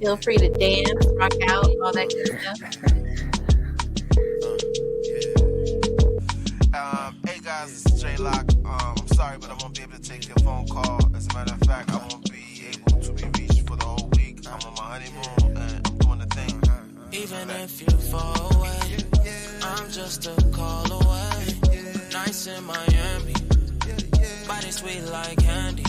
Feel free to dance, rock out, all that good stuff. Hey guys, this is J Lock. I'm sorry, but I won't be able to take your phone call. As a matter of fact, I won't be able to be reached for the whole week. I'm on my honeymoon and I'm doing the thing. Even if you fall away, I'm just a call away. Nice in Miami, body sweet like candy.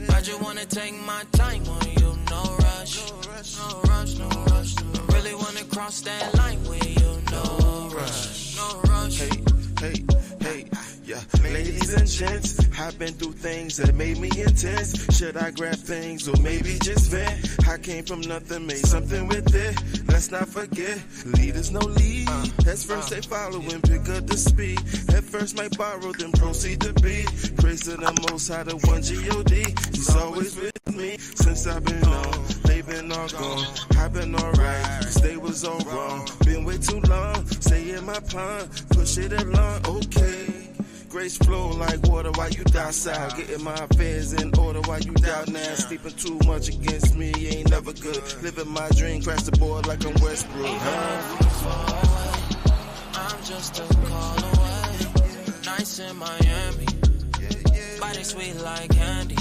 I just wanna take my time on you, no rush, no rush, no rush. I really wanna cross that line with you, no rush, no rush. Hey, yeah. Ladies and gents, I've been through things that made me intense. Should I grab things or maybe just vent? I came from nothing, made something with it. Let's not forget, leaders no lead. Heads first they follow and pick up the speed. Head first might borrow, then proceed to be. Praise to the most high, the one G-O-D. He's always with me since I've been on. They've been all gone, I've been alright. Cause they was all wrong. Been way too long, stay in my pond. Push it along, okay. Grace flow like water while you docile. Getting my affairs in order while you doubt now. Sleeping too much against me ain't never good. Living my dream, crash the board like I'm Westbrook. I'm just a call away. Nice in Miami, body sweet like candy.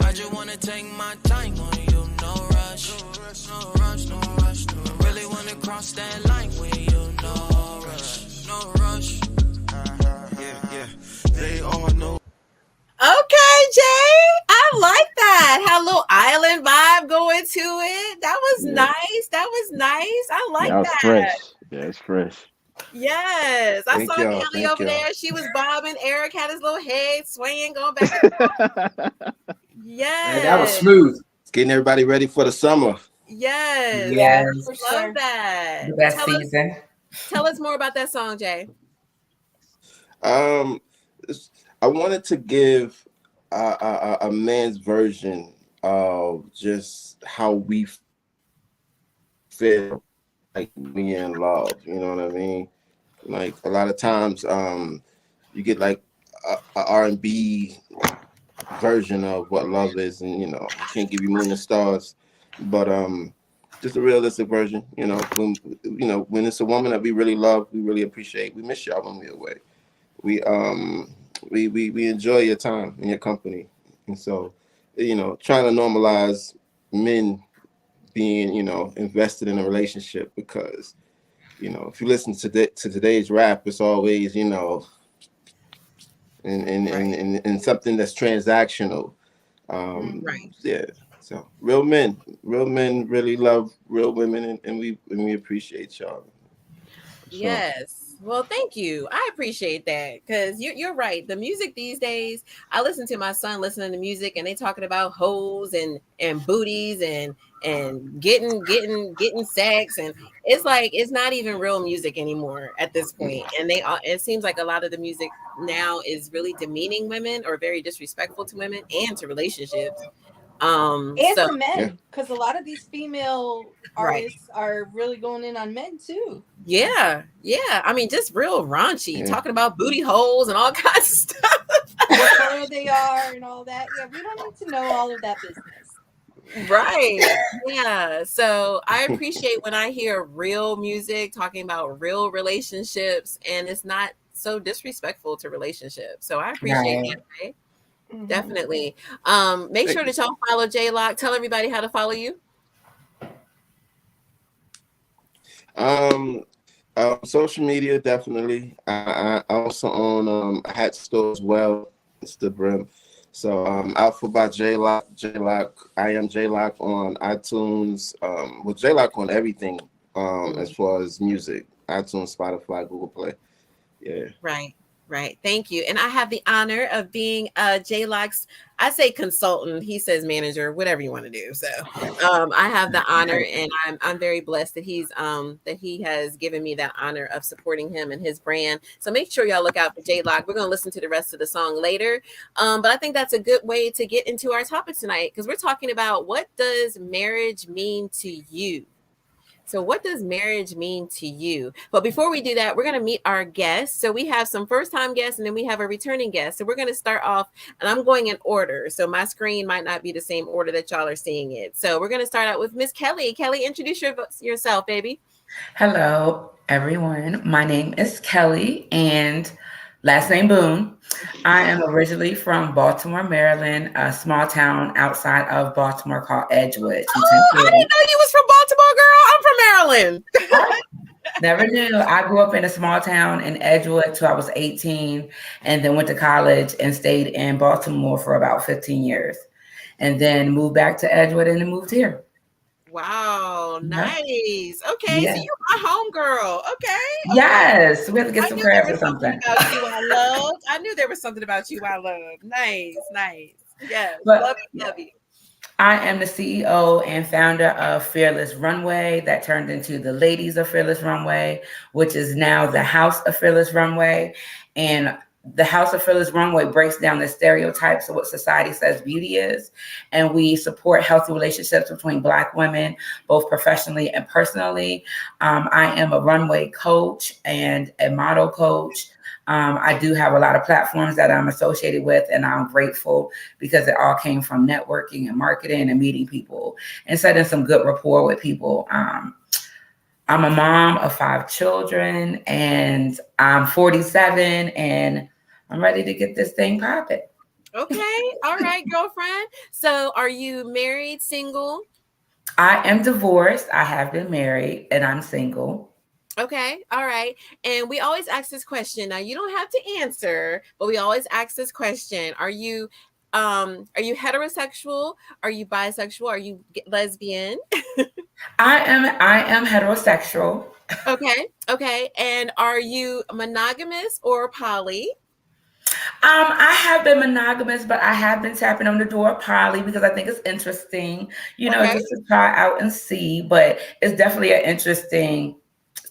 I just wanna take my time on you, no rush, no rush, no rush. I really wanna cross that line with you, no rush, no rush. They all know. Okay, Jay, I like that. Had a little island vibe going to it. That was nice. That was nice. I like that. That was fresh. Yeah, it's fresh. Yes, I Thank saw y'all, Kelly thank over y'all. there. She was bobbing. Eric had his little head swaying, going back and forth. Yes, Man, that was smooth. It's getting everybody ready for the summer. yes, Yes. love that. The best Tell season. Tell us more about that song, Jay. I wanted to give a man's version of just how we feel like being in love. You know what I mean? Like a lot of times, you get like a R&B version of what love is, and you know, I can't give you moon and stars, but just a realistic version. You know, when it's a woman that we really love, we really appreciate. We miss y'all when we're away. We enjoy your time and your company, and so, you know, trying to normalize men being, you know, invested in a relationship, because, you know, if you listen to today's rap, it's always, you know, and something that's transactional. Right. Yeah. So real men really love real women, and we appreciate y'all. Sure. Yes. Well, thank you. I appreciate that, because you're right. The music these days, I listen to my son listening to music, and they talking about hoes and booties and getting sex, and it's like it's not even real music anymore at this point. And it seems like a lot of the music now is really demeaning women or very disrespectful to women and to relationships. And to men, because a lot of these female artists are really going in on men too. Yeah. I mean, just real raunchy, talking about booty holes and all kinds of stuff. What color they are and all that. Yeah, we don't need to know all of that business. Right. Yeah. So I appreciate when I hear real music talking about real relationships, and it's not so disrespectful to relationships. So I appreciate that. Right? Mm-hmm. Definitely. Make sure that y'all follow J Lock. Tell everybody how to follow you. Social media, definitely. I also own a hat store as well, Instagram. So Alpha by J Lock. I am J Lock on iTunes. With J Lock on everything, as far as music, iTunes, Spotify, Google Play. Yeah. Right. Thank you. And I have the honor of being J Lock's, I say consultant, he says manager, whatever you want to do. So I have the honor, and I'm very blessed that he has given me that honor of supporting him and his brand. So make sure y'all look out for J Lock. We're going to listen to the rest of the song later. But I think that's a good way to get into our topic tonight, because we're talking about, what does marriage mean to you? So what does marriage mean to you? But before we do that, we're going to meet our guests. So we have some first-time guests and then we have a returning guest. So we're going to start off, and I'm going in order. So my screen might not be the same order that y'all are seeing it. So we're going to start out with Miss Kelly. Kelly, introduce yourself, baby. Hello, everyone. My name is Kelly and last name Boone. I am originally from Baltimore, Maryland, a small town outside of Baltimore called Edgewood. Oh, I didn't know you was from Baltimore, girl. I'm from Maryland. Never knew. I grew up in a small town in Edgewood till I was 18 and then went to college and stayed in Baltimore for about 15 years and then moved back to Edgewood and then moved here. Wow, nice. Okay, yeah. So you're my home girl. Okay. Yes, we have to get some crabs or something. About you I loved. I knew there was something about you I loved. Nice. Yes, love you. I am the CEO and founder of Fearless Runway that turned into the Ladies of Fearless Runway, which is now the House of Fearless Runway. And the House of Fearless Runway breaks down the stereotypes of what society says beauty is. And we support healthy relationships between Black women, both professionally and personally. I am a runway coach and a model coach. I do have a lot of platforms that I'm associated with, and I'm grateful because it all came from networking and marketing and meeting people and setting some good rapport with people. I'm a mom of 5 children, and I'm 47, and I'm ready to get this thing popping. Okay. All right, girlfriend. So are you married, single? I am divorced. I have been married, and I'm single. Okay. All right. And we always ask this question. Now you don't have to answer, but we always ask this question. Are you heterosexual? Are you bisexual? Are you lesbian? I am heterosexual. Okay. And are you monogamous or poly? I have been monogamous, but I have been tapping on the door of poly because I think it's interesting, just to try out and see. But it's definitely an interesting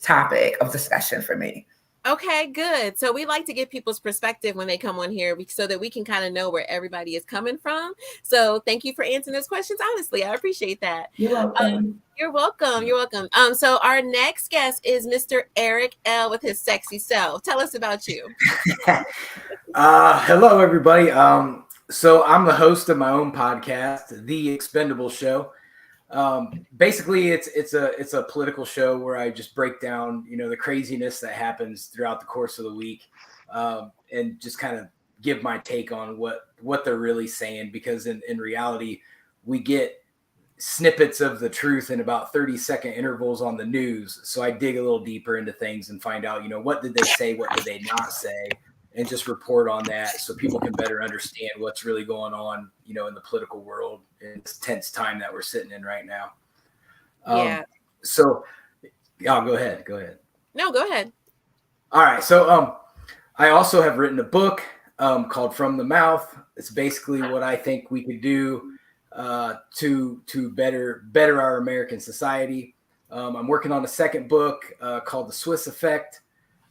topic of discussion for me. Okay, good. So we like to get people's perspective when they come on here so that we can kind of know where everybody is coming from. So thank you for answering those questions. Honestly, I appreciate that. You're welcome. You're welcome. So our next guest is Mr. Eric L. with his sexy self. Tell us about you. Hello, everybody. So I'm the host of my own podcast, The Expendable Show. Basically, it's a political show where I just break down, the craziness that happens throughout the course of the week, and just kind of give my take on what they're really saying. Because in reality, we get snippets of the truth in about 30-second intervals on the news. So I dig a little deeper into things and find out, what did they say? What did they not say? And just report on that so people can better understand what's really going on, in the political world in this tense time that we're sitting in right now. So, go ahead. No, go ahead. All right. So, I also have written a book called From the Mouth. It's basically what I think we could do to better our American society. I'm working on a second book called The Swiss Effect.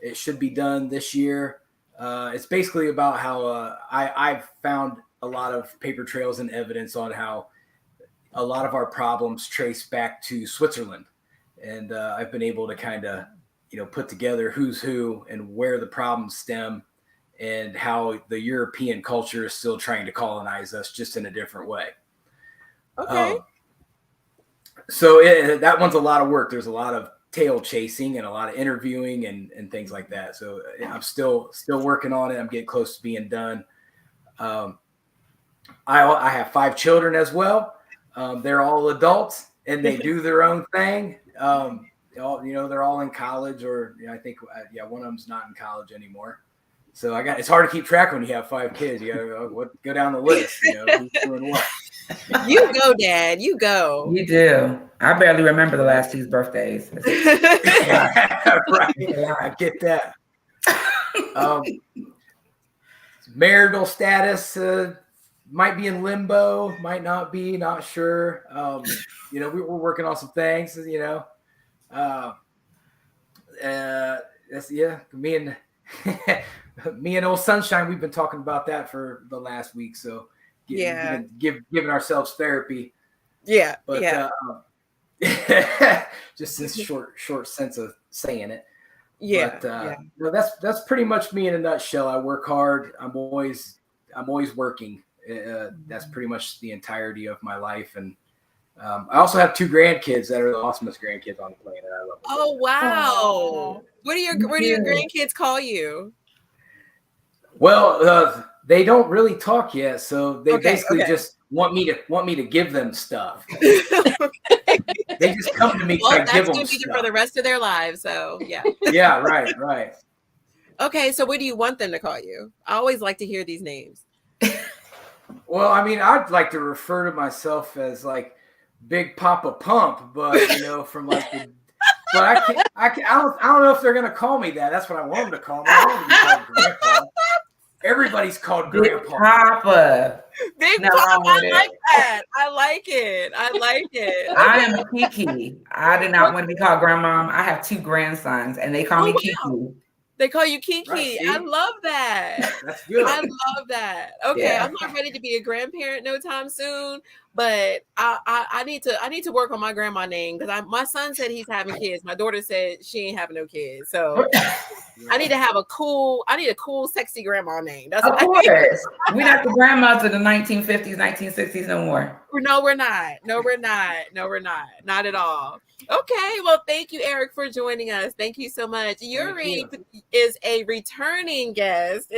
It should be done this year. It's basically about how I've found a lot of paper trails and evidence on how a lot of our problems trace back to Switzerland. And I've been able to kind of, put together who's who and where the problems stem and how the European culture is still trying to colonize us just in a different way. Okay. So that one's a lot of work. There's a lot of tail chasing and a lot of interviewing and things like that. So I'm still working on it. I'm getting close to being done. I have 5 children as well. They're all adults and they do their own thing. They're all in college or I think one of them's not in college anymore. So it's hard to keep track when you have 5 kids. You gotta go down the list, who's doing what. You go, Dad. You go. You do. I barely remember the last 2's birthdays. Right. I get that. Marital status might be in limbo, might not be, not sure. We're working on some things, me and old Sunshine, we've been talking about that for the last week. So giving ourselves therapy. Yeah. But yeah. just this short sense of saying it. Yeah. But well, that's pretty much me in a nutshell. I work hard. I'm always working. That's pretty much the entirety of my life. And I also have 2 grandkids that are the awesomest grandkids on the planet. I love them. Oh wow! What do your grandkids call you? Well, they don't really talk yet, so they basically just want me to give them stuff. They just come to me. Well, I give them that's stuff for the rest of their lives. So yeah. Yeah, right. Okay, so what do you want them to call you? I always like to hear these names. Well, I mean, I'd like to refer to myself as like Big Papa Pump, but from like the. But I don't know if they're gonna call me that. That's what I want them to call me. I want to be called Grandpa. Everybody's called Grandpa. Papa. Big Papa. I like that. I like it. I am Kiki. I do not want to be called grandmom. I have 2 grandsons, and they call me Kiki. They call you Kiki. Right, I love that. That's good. I love that. Okay, yeah. I'm not ready to be a grandparent no time soon, but I need to work on my grandma name because my son said he's having kids. My daughter said she ain't having no kids, so I need a cool, sexy grandma name. That's of course. We're not the grandmas of the 1950s, 1960s no more. No, we're not. Not at all. Okay, well, thank you, Eric, for joining us. Thank you so much. Yuri is a returning guest.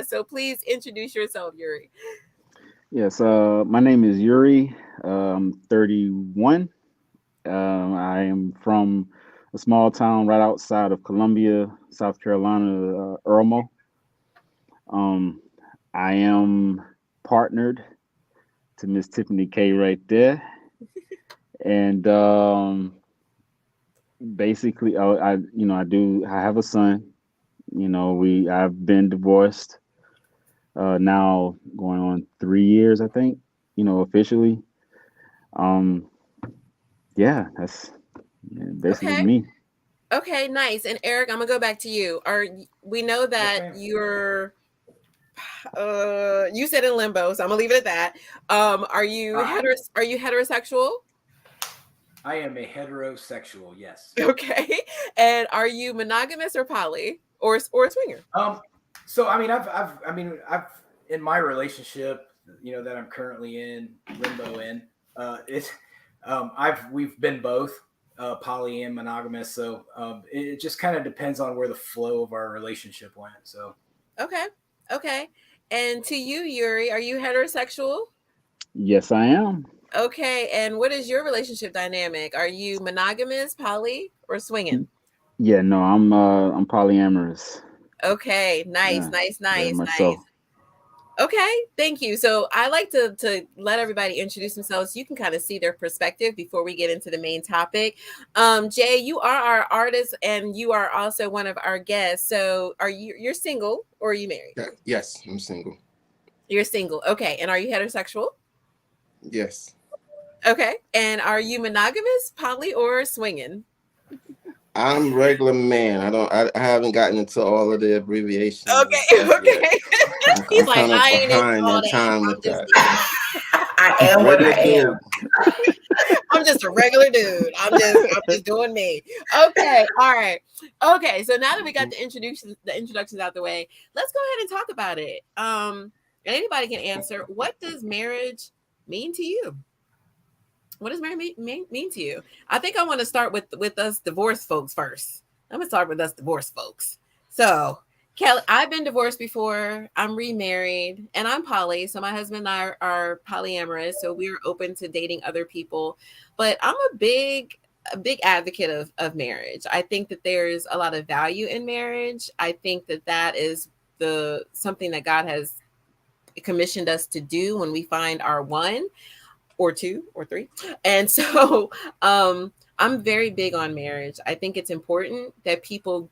So please introduce yourself, Yuri. Yes, my name is Yuri. I'm 31. I am from a small town right outside of Columbia, South Carolina, Irmo. I am partnered to Miss Tiffany K right there. And basically, I have a son. I've been divorced now going on 3 years, I think, officially. That's basically me. Okay, nice. And Eric, I'm gonna go back to you. We know that you're you said in limbo, so I'm gonna leave it at that. Are you heterosexual? I am a heterosexual, yes. Okay. And are you monogamous or poly or a swinger? So I mean, I've in my relationship, that I'm currently in limbo in, we've been both poly and monogamous. So it just kind of depends on where the flow of our relationship went. So okay. And to you, Yuri, are you heterosexual? Yes, I am. Okay, and what is your relationship dynamic? Are you monogamous, poly, or swinging? Yeah, no, I'm polyamorous. Okay, nice. So. Okay, thank you. So I like to let everybody introduce themselves. You can kind of see their perspective before we get into the main topic. Jay, you are our artist, and you are also one of our guests. So you're single or are you married? Yes, I'm single. You're single. Okay, and are you heterosexual? Yes. Okay, and are you monogamous, poly, or swinging? I'm regular man. I haven't gotten into all of the abbreviations. Okay. He's like, I ain't behind all in time with that. I am what I am. I'm just a regular dude. I'm just doing me. Okay, all right. Okay, so now that we got the introductions out the way, let's go ahead and talk about it. And anybody can answer. What does marriage mean to you? What does marriage mean to you? I think I want to start with us divorced folks first. I'm going to start with us divorced folks. So, Kelly, I've been divorced before. I'm remarried, and I'm poly. So my husband and I are polyamorous. So we're open to dating other people. But I'm a big advocate of marriage. I think that there's a lot of value in marriage. I think that is something that God has commissioned us to do when we find our one or two or three. And so I'm very big on marriage. I think it's important that people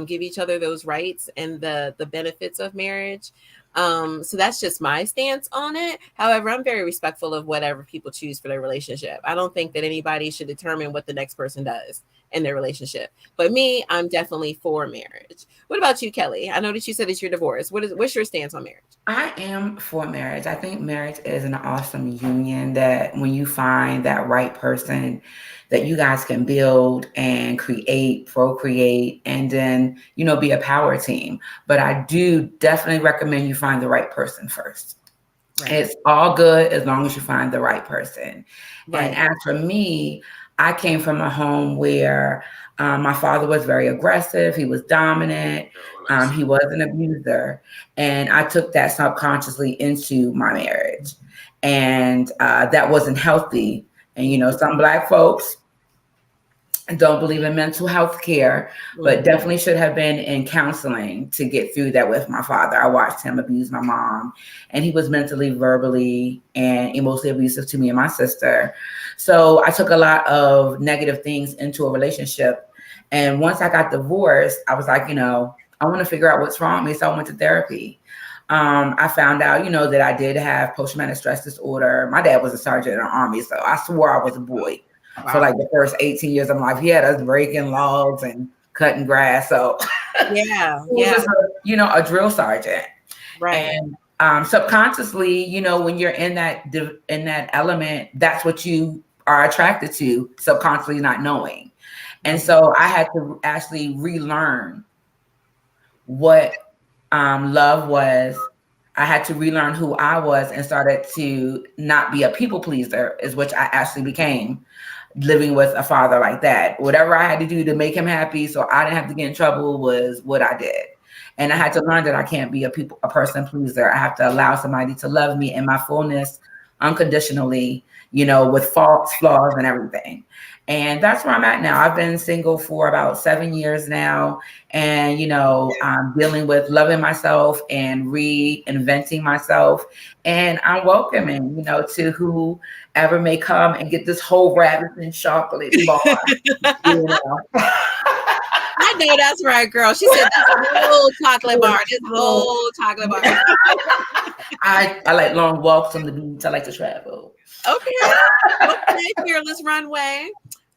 give each other those rights and the benefits of marriage. So that's just my stance on it. However, I'm very respectful of whatever people choose for their relationship. I don't think that anybody should determine what the next person does. in their relationship. But me, I'm definitely for marriage. What about you, Kelly? I know that you said that you're divorced. What's your stance on marriage? I am for marriage. I think marriage is an awesome union that when you find that right person, that you guys can build and create, procreate, and then, be a power team. But I do definitely recommend you find the right person first. Right. It's all good as long as you find the right person. Right. And as for me, I came from a home where my father was very aggressive. He was dominant. He was an abuser. And I took that subconsciously into my marriage. And that wasn't healthy. And, some Black folks don't believe in mental health care, but definitely should have been in counseling to get through that with my father. I watched him abuse my mom, and he was mentally, verbally, and emotionally abusive to me and my sister. So I took a lot of negative things into a relationship. And once I got divorced, I was like, I want to figure out what's wrong with me. So I went to therapy. I found out, that I did have post-traumatic stress disorder. My dad was a sergeant in the Army, so I swore I was a boy. Wow. For like the first 18 years of my life. He had us breaking logs and cutting grass. So yeah, he was just a drill sergeant. Right. And subconsciously, when you're in that element, that's what you are attracted to, subconsciously not knowing. And so I had to actually relearn what love was. I had to relearn who I was and started to not be a people pleaser, is which I actually became. Living with a father like that, whatever I had to do to make him happy so I didn't have to get in trouble was what I did. And I had to learn that I can't be a person pleaser. I have to allow somebody to love me in my fullness unconditionally, with faults, flaws, and everything. And that's where I'm at now. I've been single for about 7 years now. And, I'm dealing with loving myself and reinventing myself. And I'm welcoming, to whoever may come and get this whole rabbit and chocolate bar. I know that's right, girl. She said this whole chocolate bar. This whole chocolate bar. I like long walks on the beach. I like to travel. Okay, Fearless Runway.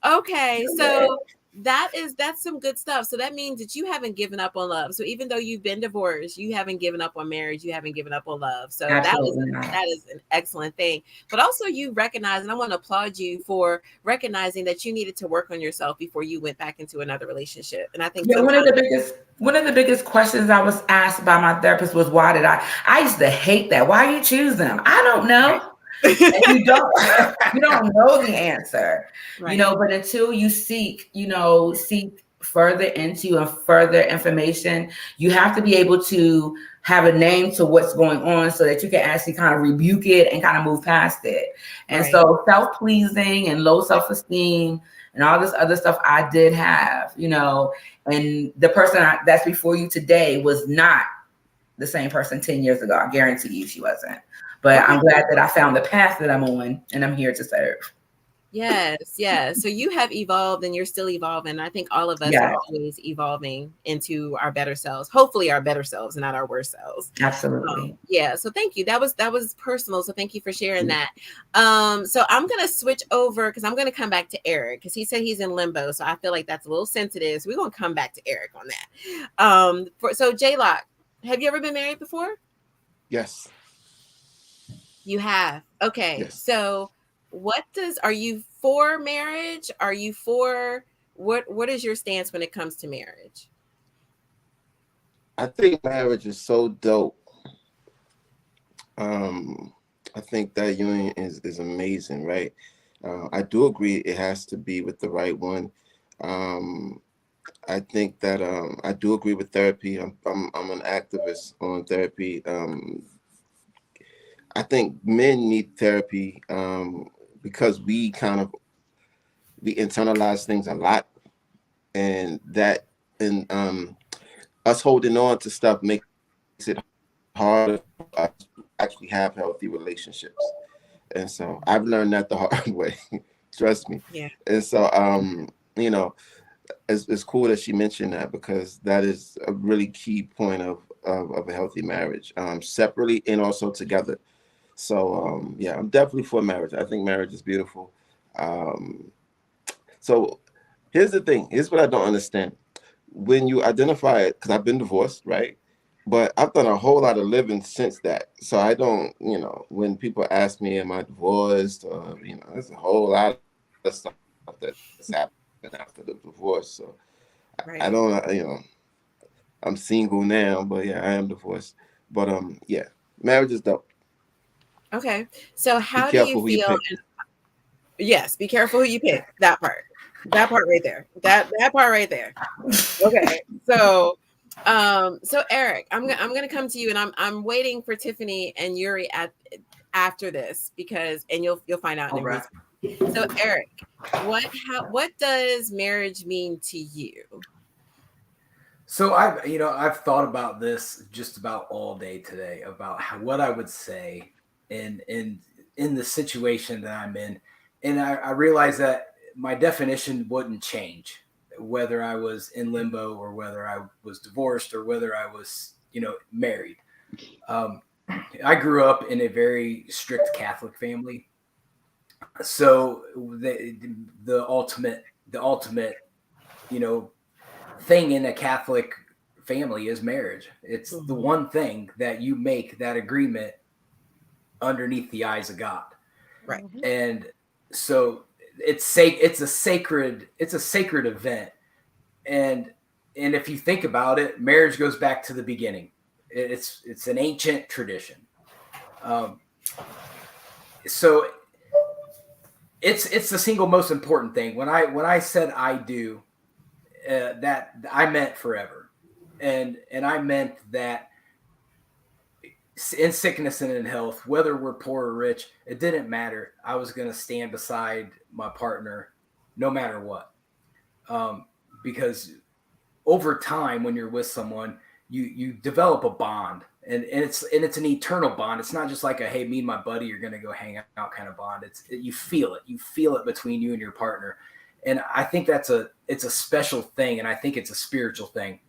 Okay, so that's some good stuff. So that means that you haven't given up on love. So even though you've been divorced, you haven't given up on marriage. You haven't given up on love. So that is an excellent thing. But also you recognize, and I want to applaud you for recognizing that you needed to work on yourself before you went back into another relationship. And I think one of the biggest questions I was asked by my therapist was, why did I used to hate that. Why you choose them? I don't know. And you don't know the answer, right. But until you seek further into and further information, you have to be able to have a name to what's going on so that you can actually kind of rebuke it and kind of move past it. And so self-pleasing and low self-esteem and all this other stuff I did have, and the person that's before you today was not the same person 10 years ago. I guarantee you she wasn't. But I'm glad that I found the path that I'm on, and I'm here to serve. Yes. So you have evolved, and you're still evolving. I think all of us are always evolving into our better selves. Hopefully, our better selves, not our worst selves. Absolutely. So thank you. That was personal. So thank you for sharing that. So I'm gonna switch over because I'm gonna come back to Eric because he said he's in limbo. So I feel like that's a little sensitive. So we're gonna come back to Eric on that. So J-Lock, have you ever been married before? Yes. You have. Okay. Yes. So are you for marriage? Are you for what is your stance when it comes to marriage? I think marriage is so dope. I think that union is amazing, right? I do agree it has to be with the right one. I think that I do agree with therapy. I'm an activist on therapy. I think men need therapy because we internalize things a lot, and us holding on to stuff makes it harder for us to actually have healthy relationships. And so I've learned that the hard way. Trust me. Yeah. And so it's cool that she mentioned that because that is a really key point of a healthy marriage, separately and also together. So, I'm definitely for marriage. I think marriage is beautiful. So Here's the thing. Here's what I don't understand. When you identify it, because I've been divorced, right? But I've done a whole lot of living since that. So I don't, when people ask me, am I divorced? There's a whole lot of stuff that's happened after the divorce. So I don't, I'm single now, but yeah, I am divorced. But yeah, marriage is dope. Okay. So Be how do careful you who you feel? pick. Yes, be careful who you pick. That part. That part right there. That part right there. Okay. So Eric, I'm gonna come to you, and I'm waiting for Tiffany and Yuri after this, because you'll find out in a right. reason. So Eric, what does marriage mean to you? So I've thought about this just about all day today about what I would say in the situation that I'm in, and I realized that my definition wouldn't change whether I was in limbo or whether I was divorced or whether I was married. Um, I grew up in a very strict Catholic family, so the ultimate thing in a Catholic family is marriage. It's the one thing that you make that agreement underneath the eyes of God. Right. And so it's a sacred event. And if you think about it, marriage goes back to the beginning. It's an ancient tradition. So it's the single most important thing. When I said I do, that I meant forever, and I meant that in sickness and in health, whether we're poor or rich, it didn't matter. I was going to stand beside my partner no matter what, because over time, when you're with someone, you develop a bond, and it's an eternal bond. It's not just like a, hey, me and my buddy are going to go hang out kind of bond. You feel it between you and your partner. And I think it's a special thing, and I think it's a spiritual thing.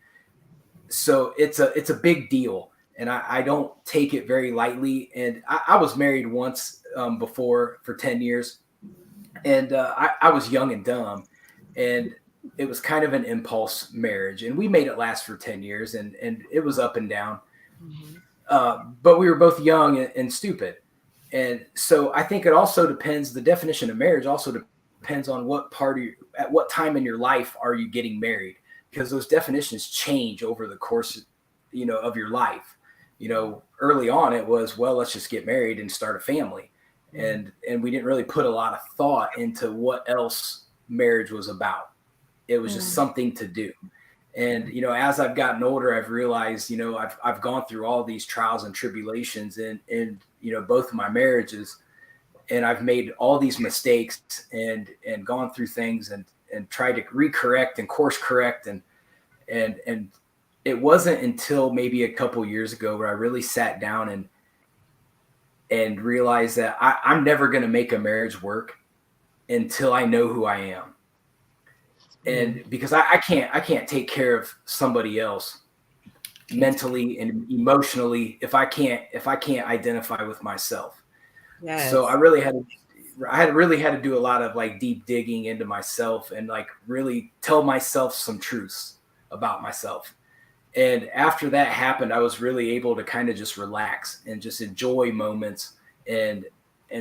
So it's a big deal, and I don't take it very lightly. And I was married once before for 10 years, and I was young and dumb, and it was kind of an impulse marriage, and we made it last for 10 years, and it was up and down. But we were both young and stupid. And so I think it also depends, the definition of marriage also depends on at what time in your life are you getting married, because those definitions change over the course, of your life. Early on it was, well, let's just get married and start a family. And we didn't really put a lot of thought into what else marriage was about. It was just something to do. And, as I've gotten older, I've realized, I've gone through all these trials and tribulations in both of my marriages, and I've made all these mistakes and gone through things and tried to recorrect and course correct. And it wasn't until maybe a couple years ago where I really sat down and realized that I'm never going to make a marriage work until I know who I am. And because I can't take care of somebody else mentally and emotionally if I can't identify with myself. Yes. So I really had to do a lot of like deep digging into myself and like really tell myself some truths about myself. And after that happened, I was really able to kind of just relax and just enjoy moments and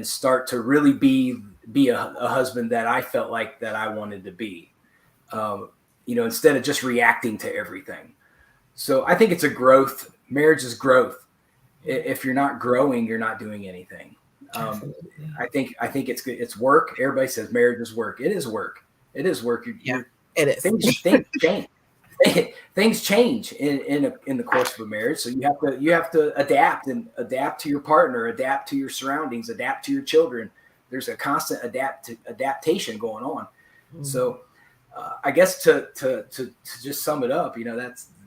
start to really be a husband that I felt like that I wanted to be. Instead of just reacting to everything. So I think it's a growth. Marriage is growth. If you're not growing, you're not doing anything. I think it's work. Everybody says marriage is work. It is work. It is work. It is. Things change. Things change in the course of a marriage. So you have to adapt to your partner, adapt to your surroundings, adapt to your children. There's a constant adaptation going on. So I guess to just sum it up,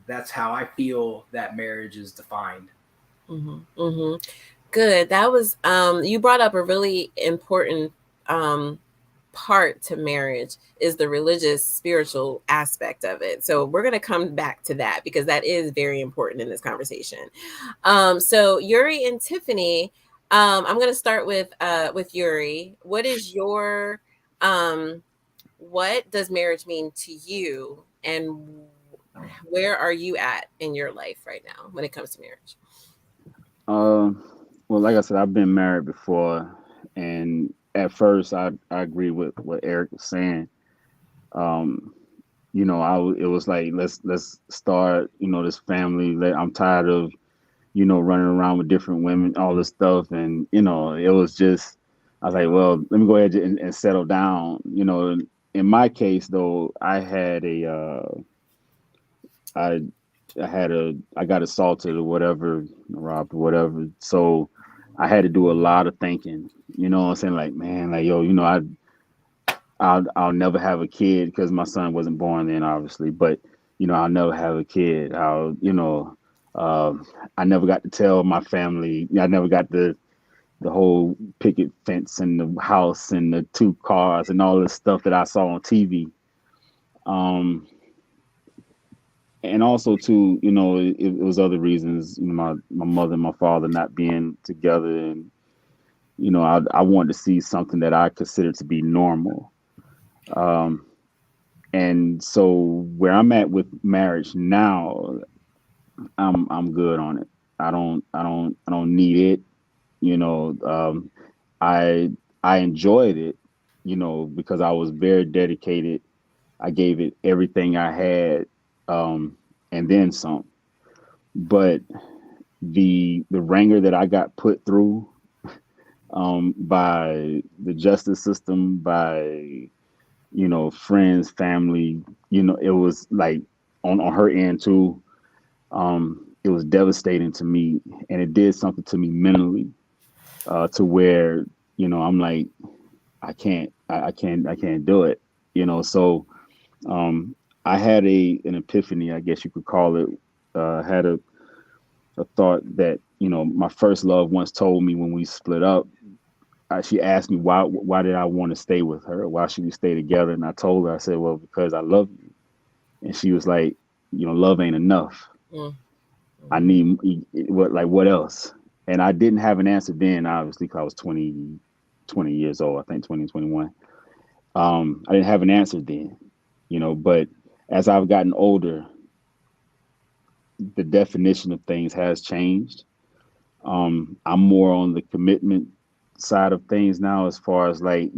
that's how I feel that marriage is defined. Good. That was you brought up a really important part to marriage is the religious spiritual aspect of it. So we're going to come back to that because that is very important in this conversation. So Yuri and Tiffany, I'm going to start with Yuri. What is your what does marriage mean to you, and where are you at in your life right now when it comes to marriage? Well, like I said, I've been married before, and at first, I agree with what Eric was saying. Um, it was like let's start, this family. I'm tired of, running around with different women, all this stuff, and it was just, I was like, well, let me go ahead and settle down. In my case, though, I I got assaulted or whatever, robbed or whatever. So I had to do a lot of thinking. You know what I'm saying? Like, man, like, yo, I'll never have a kid because my son wasn't born then, obviously. But I'll never have a kid. I never got to tell my family. I never got the whole picket fence and the house and the two cars and all this stuff that I saw on TV. Um, and also too, it was other reasons. My mother and my father not being together, and I wanted to see something that I considered to be normal. Um, and so where I'm at with marriage now, I'm good on it. I don't need it. You know, I I enjoyed it. Because I was very dedicated. I gave it everything I had, and then some. But the ringer that I got put through, by the justice system, by friends, family, it was like on her end too. It was devastating to me, and it did something to me mentally, to where I'm like, I can't do it. So I had an epiphany, I guess you could call it. Had a thought that my first love once told me when we split up. She asked me why did I want to stay with her? Why should we stay together? And I told her, I said, well, because I love you. And she was like, love ain't enough. Mm. I need what else? And I didn't have an answer then, obviously, because I was 20 years old, I think 20, 21. I didn't have an answer then, but as I've gotten older, the definition of things has changed. I'm more on the commitment side of things now, as far as like,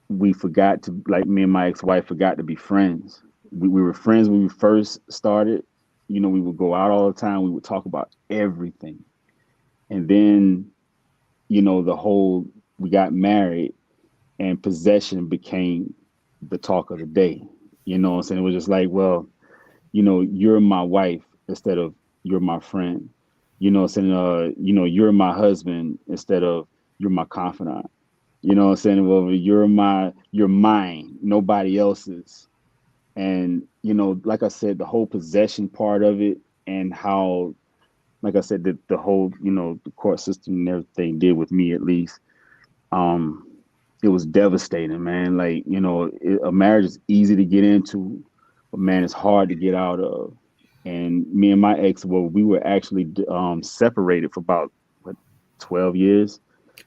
we forgot to, like, me and my ex-wife forgot to be friends. We were friends when we first started. We would go out all the time. We would talk about everything. And then, the whole, we got married and possession became the talk of the day. You know what I'm saying? It was just like, well, you're my wife instead of you're my friend. What I'm saying? You're my husband instead of you're my confidant. What I'm saying? Well, you're mine, nobody else's. And, like I said, the whole possession part of it, and how, like I said, the whole, the court system and everything did with me, at least, um, it was devastating, man. Like, a marriage is easy to get into, but man, it's hard to get out of. And me and my ex, well, we were actually separated for about, what, 12 years.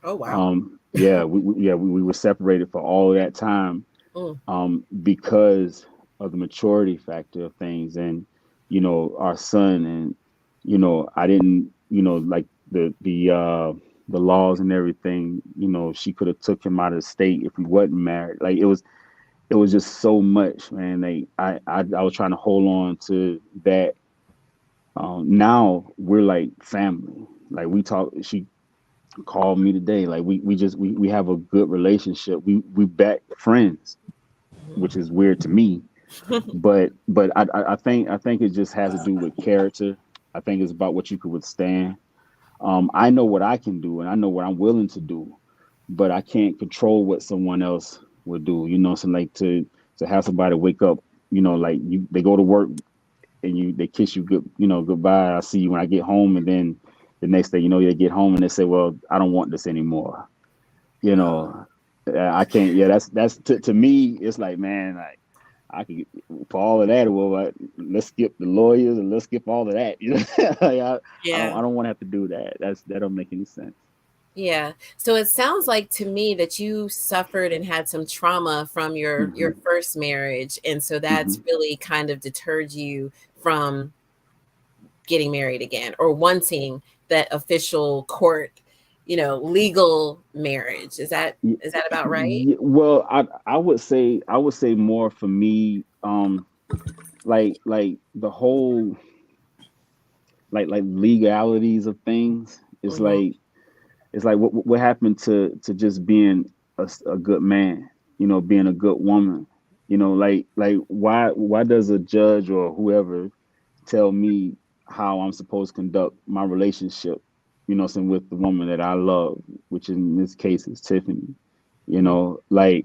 Oh wow. Yeah, we were separated for all that time, Mm. because of the maturity factor of things, and our son, and I didn't, like the laws and everything. She could have took him out of the state if we wasn't married. Like, it was just so much, man. Like, I was trying to hold on to that. Now we're like family. Like, we talk. She called me today. Like, we have a good relationship. We back friends, which is weird to me. But I think it just has to do with character. I think it's about what you could withstand. I know what I can do, and I know what I'm willing to do, but I can't control what someone else will do. So, like, to have somebody wake up, like, they go to work, and they kiss you good, goodbye. I see you when I get home, and then the next day, they get home and they say, well, I don't want this anymore. You know, I can't. Yeah, that's to me. It's like, man, like, I could, for all of that. Well, like, let's skip the lawyers and let's skip all of that. Like, I Yeah. don't want to have to do that. That don't make any sense. Yeah. So it sounds like to me that you suffered and had some trauma from your first marriage, and so that's really kind of deterred you from getting married again or wanting that official court, legal marriage. Is that about right? Well, I would say more for me, like the whole like legalities of things. Mhm. It's like what happened to just being a good man, being a good woman, like why does a judge or whoever tell me how I'm supposed to conduct my relationship, with the woman that I love, which in this case is Tiffany. Like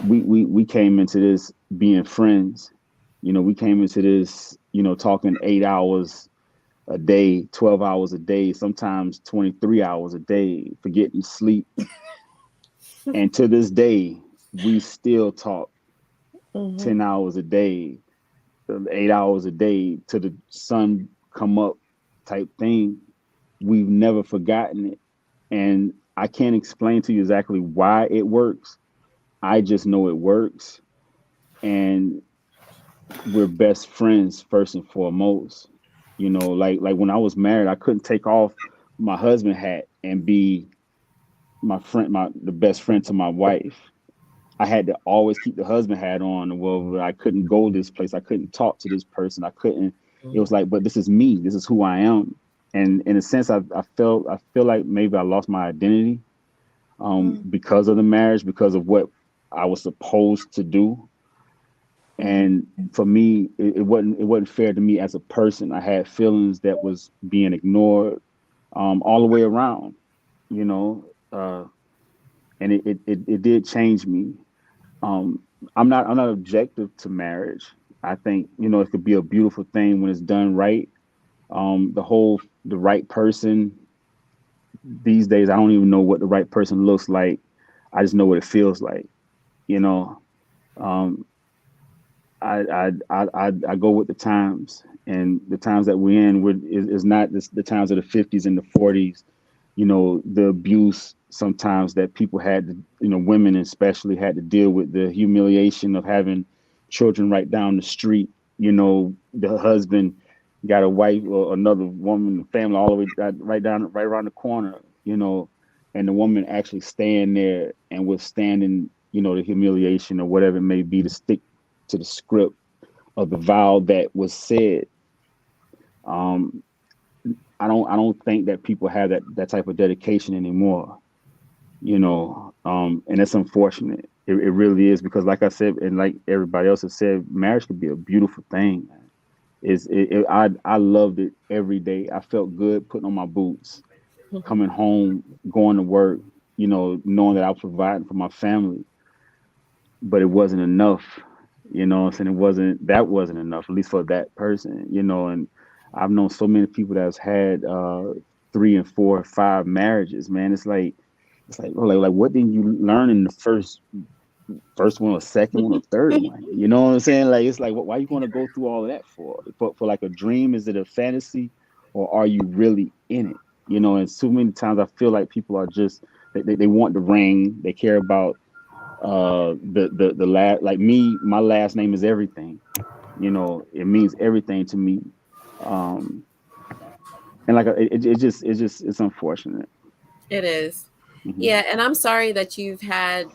we came into this being friends. We came into this, talking 8 hours a day, 12 hours a day, sometimes 23 hours a day, forgetting sleep. And to this day, we still talk 10 hours a day, 8 hours a day to the sun come up type thing. We've never forgotten it. And I can't explain to you exactly why it works. I just know it works. And we're best friends first and foremost. Like when I was married, I couldn't take off my husband hat and be my friend, the best friend to my wife. I had to always keep the husband hat on. Well, I couldn't go this place. I couldn't talk to this person. I couldn't. It was like, but this is me. This is who I am. And in a sense, I feel like maybe I lost my identity, because of the marriage, because of what I was supposed to do. And for me, it wasn't fair to me as a person. I had feelings that was being ignored, all the way around, you know, uh, and it did change me. Um, I'm not objective to marriage. I think, it could be a beautiful thing when it's done right. The right person these days, I don't even know what the right person looks like. I just know what it feels like, you know. Um, I go with the times, and the times that we're in is not the times of the 50s and the 40s. The abuse sometimes that people had to, women especially had to deal with, the humiliation of having children right down the street. The husband got a wife or another woman, family all the way right around the corner. And the woman actually staying there and withstanding, the humiliation or whatever it may be, to stick to the script of the vow that was said. Um, I don't think that people have that type of dedication anymore. And it's unfortunate. It really is, because like I said, and like everybody else has said, marriage could be a beautiful thing, man. I loved it every day. I felt good putting on my boots, coming home, going to work, knowing that I was providing for my family. But it wasn't enough. What I'm saying? That wasn't enough, at least for that person. And I've known so many people that's had 3 and 4 or 5 marriages, man. It's like, oh, like what did you learn in the first one or second one or third one? You know what I'm saying? Like, it's like, why you want to go through all of that for like a dream? Is it a fantasy, or are you really in it? And so many times I feel like people are just, they want the ring. They care about the last, like me, my last name is everything. It means everything to me. Um and like it's unfortunate. It is. Hmm. Yeah, and I'm sorry that you've had.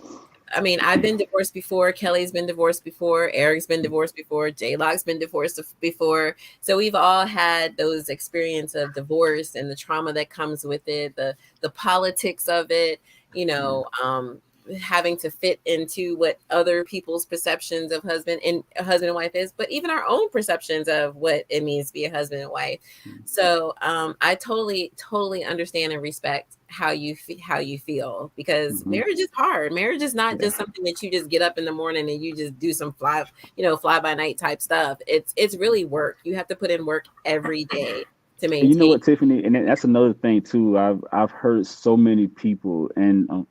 I mean, I've been divorced before. Kelly's been divorced before. Eric's been divorced before. J Lock's been divorced before. So we've all had those experience of divorce and the trauma that comes with it, the politics of it. You Yeah. know, having to fit into what other people's perceptions of husband and wife is, but even our own perceptions of what it means to be a husband and wife. So I totally understand and respect how you feel, because Hmm. marriage is hard. Marriage is not Yeah. just something that you just get up in the morning and you just do some fly by night type stuff. It's really work. You have to put in work every day to And you know maintain. what, Tiffany, and that's another thing too. I've heard so many people, and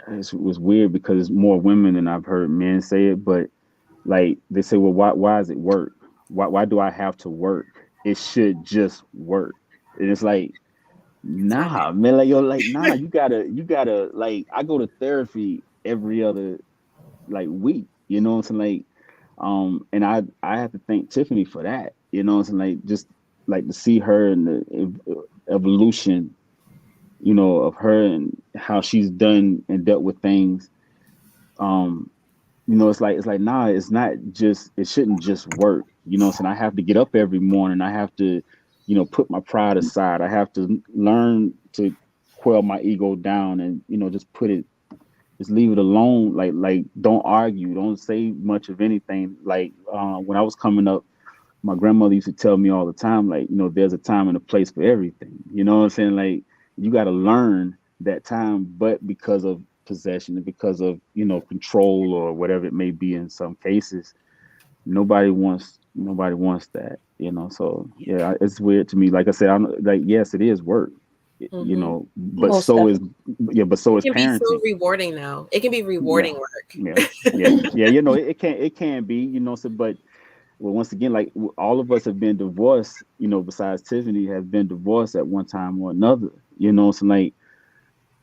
it was weird because it's more women than I've heard men say it. But like they say, well, why does it work? Why do I have to work? It should just work. And it's like, Nah, man, like yo, like nah, you gotta like I go to therapy every other like week, you know what I'm saying? Like and I have to thank Tiffany for that, you know what I'm saying? Like just like to see her and the evolution, you know, of her and how she's done and dealt with things. Um, you know, it's like nah, it's not just it shouldn't just work, you know what I'm saying? I have to get up every morning. I have to, you know, put my pride aside. I have to learn to quell my ego down and, you know, just leave it alone. Like don't argue, don't say much of anything. Like when I was coming up, my grandmother used to tell me all the time, like, you know, there's a time and a place for everything. You know what I'm saying? Like you got to learn that time, but because of possession and because of, you know, control or whatever it may be in some cases, nobody wants that, you know. So yeah, it's weird to me. Like I said, I'm like, yes, it is work, you Mm-hmm. know, but Most so is definitely. so It is can be so parenting. rewarding though. It can be Yeah, rewarding yeah, work. yeah. You know, it can be, you know. So, but well, once again, like all of us have been divorced, you know, besides Tiffany has been divorced at one time or another, you know. So like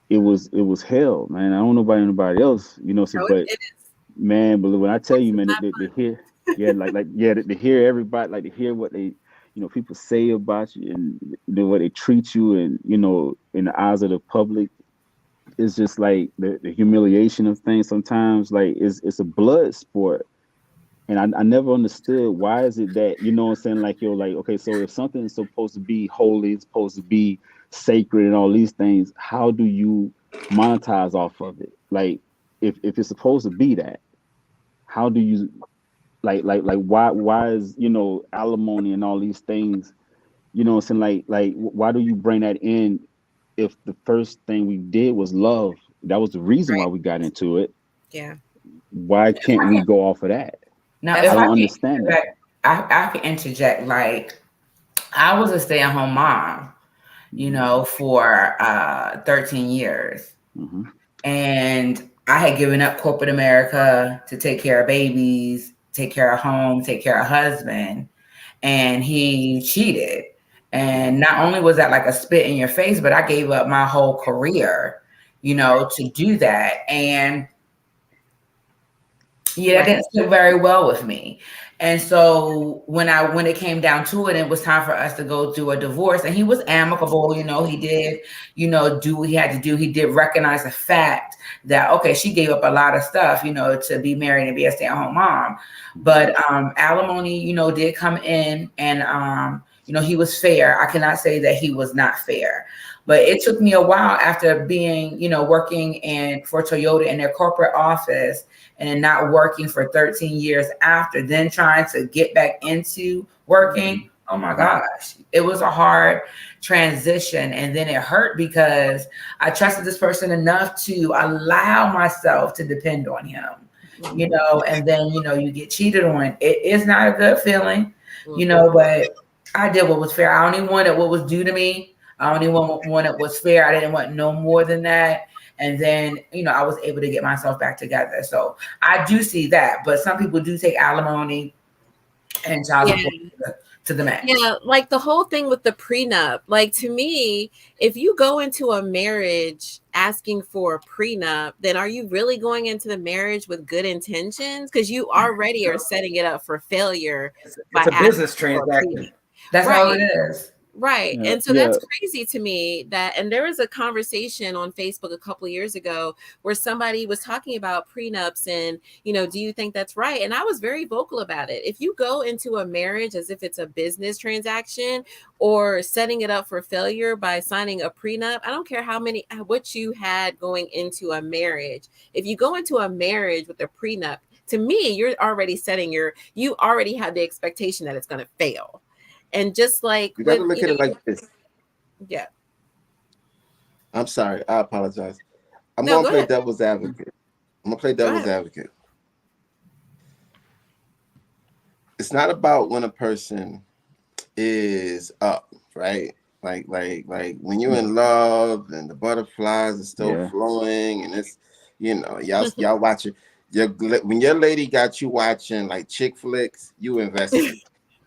it was hell, man. I don't know about anybody else, you know. So, No, but it is. man, but when I tell Divorce you, is man, not to hear, yeah, yeah, to hear everybody, like to hear what they, you know, people say about you and the way they treat you, and you know, in the eyes of the public, it's just like the humiliation of things. Sometimes, like it's a blood sport, and I never understood why is it that, you know what I'm saying, like you're like, okay, so if something is supposed to be holy, it's supposed to be sacred and all these things, how do you monetize off of it? Like if it's supposed to be that, how do you like why is, you know, alimony and all these things, you know what I'm saying, why do you bring that in if the first thing we did was love? That was the reason why right. we got into it. Yeah. Why can't we go off of that? Now, I if That's I don't can understand that. interject, I can interject. Like, I was a stay-at-home mom, for 13 years. Hmm. And I had given up corporate America to take care of babies, take care of home, take care of husband. And he cheated. And not only was that like a spit in your face, but I gave up my whole career, to do that. And yeah, that right. didn't sit very well with me. And so when it came down to it, it was time for us to go through a divorce. And he was amicable, he did, do what he had to do. He did recognize the fact that, okay, she gave up a lot of stuff, to be married and be a stay-at-home mom. But alimony, did come in, and he was fair. I cannot say that he was not fair. But it took me a while after being, working for Toyota in their corporate office, and then not working for 13 years after, then trying to get back into working. Oh my gosh, it was a hard transition. And then it hurt because I trusted this person enough to allow myself to depend on him, and then, you get cheated on. It is not a good feeling, but I did what was fair. I only wanted what was due to me. I only wanted what was fair. I didn't want no more than that. And then, I was able to get myself back together. So I do see that. But some people do take alimony and child support to the max. Yeah, like the whole thing with the prenup. Like to me, if you go into a marriage asking for a prenup, then are you really going into the marriage with good intentions? Because you already are setting it up for failure by It's a asking business for a transaction. prenup. That's all Right. it is. Right. Yeah, And so yeah. that's crazy to me and there was a conversation on Facebook a couple of years ago where somebody was talking about prenups and, do you think that's right? And I was very vocal about it. If you go into a marriage as if it's a business transaction or setting it up for failure by signing a prenup, I don't care what you had going into a marriage. If you go into a marriage with a prenup, to me, you're already you already have the expectation that it's going to fail. And just like You got to with, look at it like this. yeah. I'm sorry. I apologize. I'm No, going to go play ahead. devil's advocate. I'm going to play Go devil's ahead. advocate. It's not about when a person is up, right? Like when you're in love and the butterflies are still Yeah. flowing, and it's, y'all watching. When your lady got you watching like chick flicks, you invested,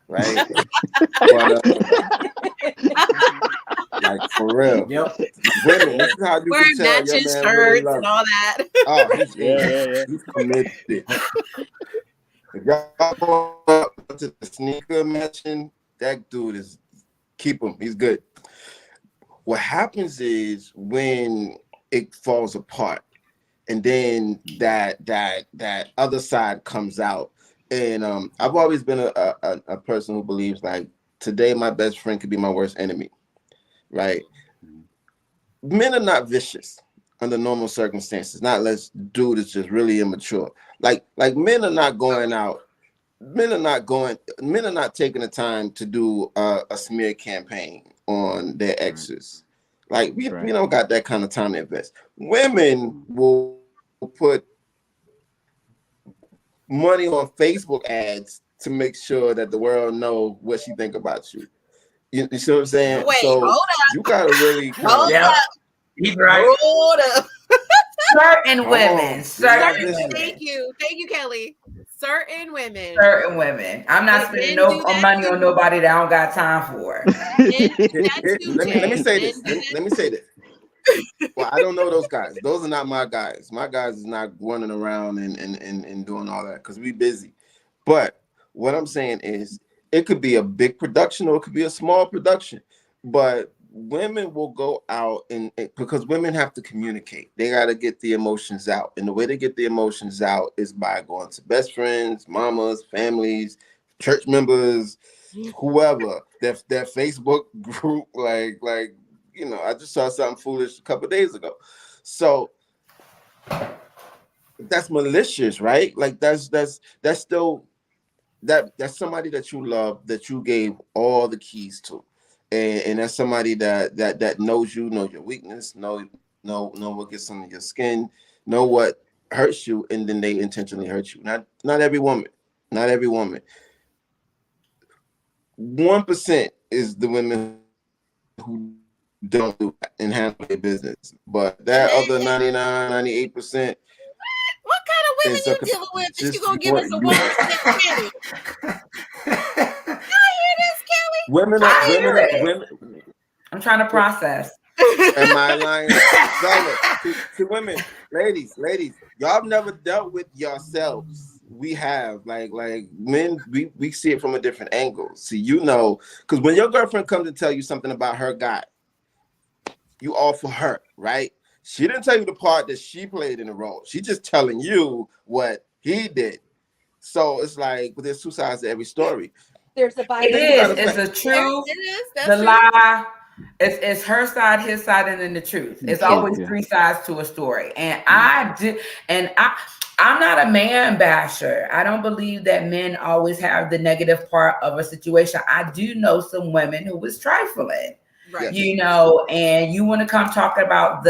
right? But like For real. Yep. Women, this is how you Wearing can tell your matching man really shirts loves and you. all that. Oh, Yeah. he's committed. If y'all go up to the sneaker matching, that dude is keep him. He's good. What happens is when it falls apart, and then that other side comes out. And I've always been a person who believes like today my best friend could be my worst enemy, right? Men are not vicious under normal circumstances, not unless dude is just really immature. Like men are not going out. Men are not taking the time to do a smear campaign on their exes. Like we don't got that kind of time to invest. Women will put money on Facebook ads to make sure that the world know what she think about you. You see what I'm saying? Wait, so hold up. You gotta really hold up. He's right. Hold up. Certain women. Thank you, Kelly. Certain women. I'm not spending no money on nobody that I don't got time for. Let me say this. Well, I don't know those guys. Those are not my guys. My guys is not running around and doing all that because we busy. But what I'm saying is it could be a big production or it could be a small production. But women will go out and because women have to communicate. They got to get the emotions out. And the way they get the emotions out is by going to best friends, mamas, families, church members, whoever, their Facebook group, like I just saw something foolish a couple of days ago. So that's malicious, right? Like that's still that's somebody that you love, that you gave all the keys to. And that's somebody that knows you, know your weakness, know what gets under your skin, know what hurts you, and then they intentionally hurt you. Not every woman. 1% is the women who don't do that and handle their business. But that other 99, 98%. What kind of women you dealing with that you gonna give us a 1% Kelly? I hear this, Kelly. Women. I'm trying to process. Am I lying? To women, ladies, y'all have never dealt with yourselves. We have like men, we see it from a different angle. See, because when your girlfriend comes to tell you something about her guy, you all for her, right? She didn't tell you the part that she played in the role. She's just telling you what he did. So it's like, but there's two sides to every story. There's a bias. It is. It's the truth, the lie. It's her side, his side, and then the truth. It's always three sides to a story. And I'm not a man basher. I don't believe that men always have the negative part of a situation. I do know some women who was trifling, right? And you want to come talk about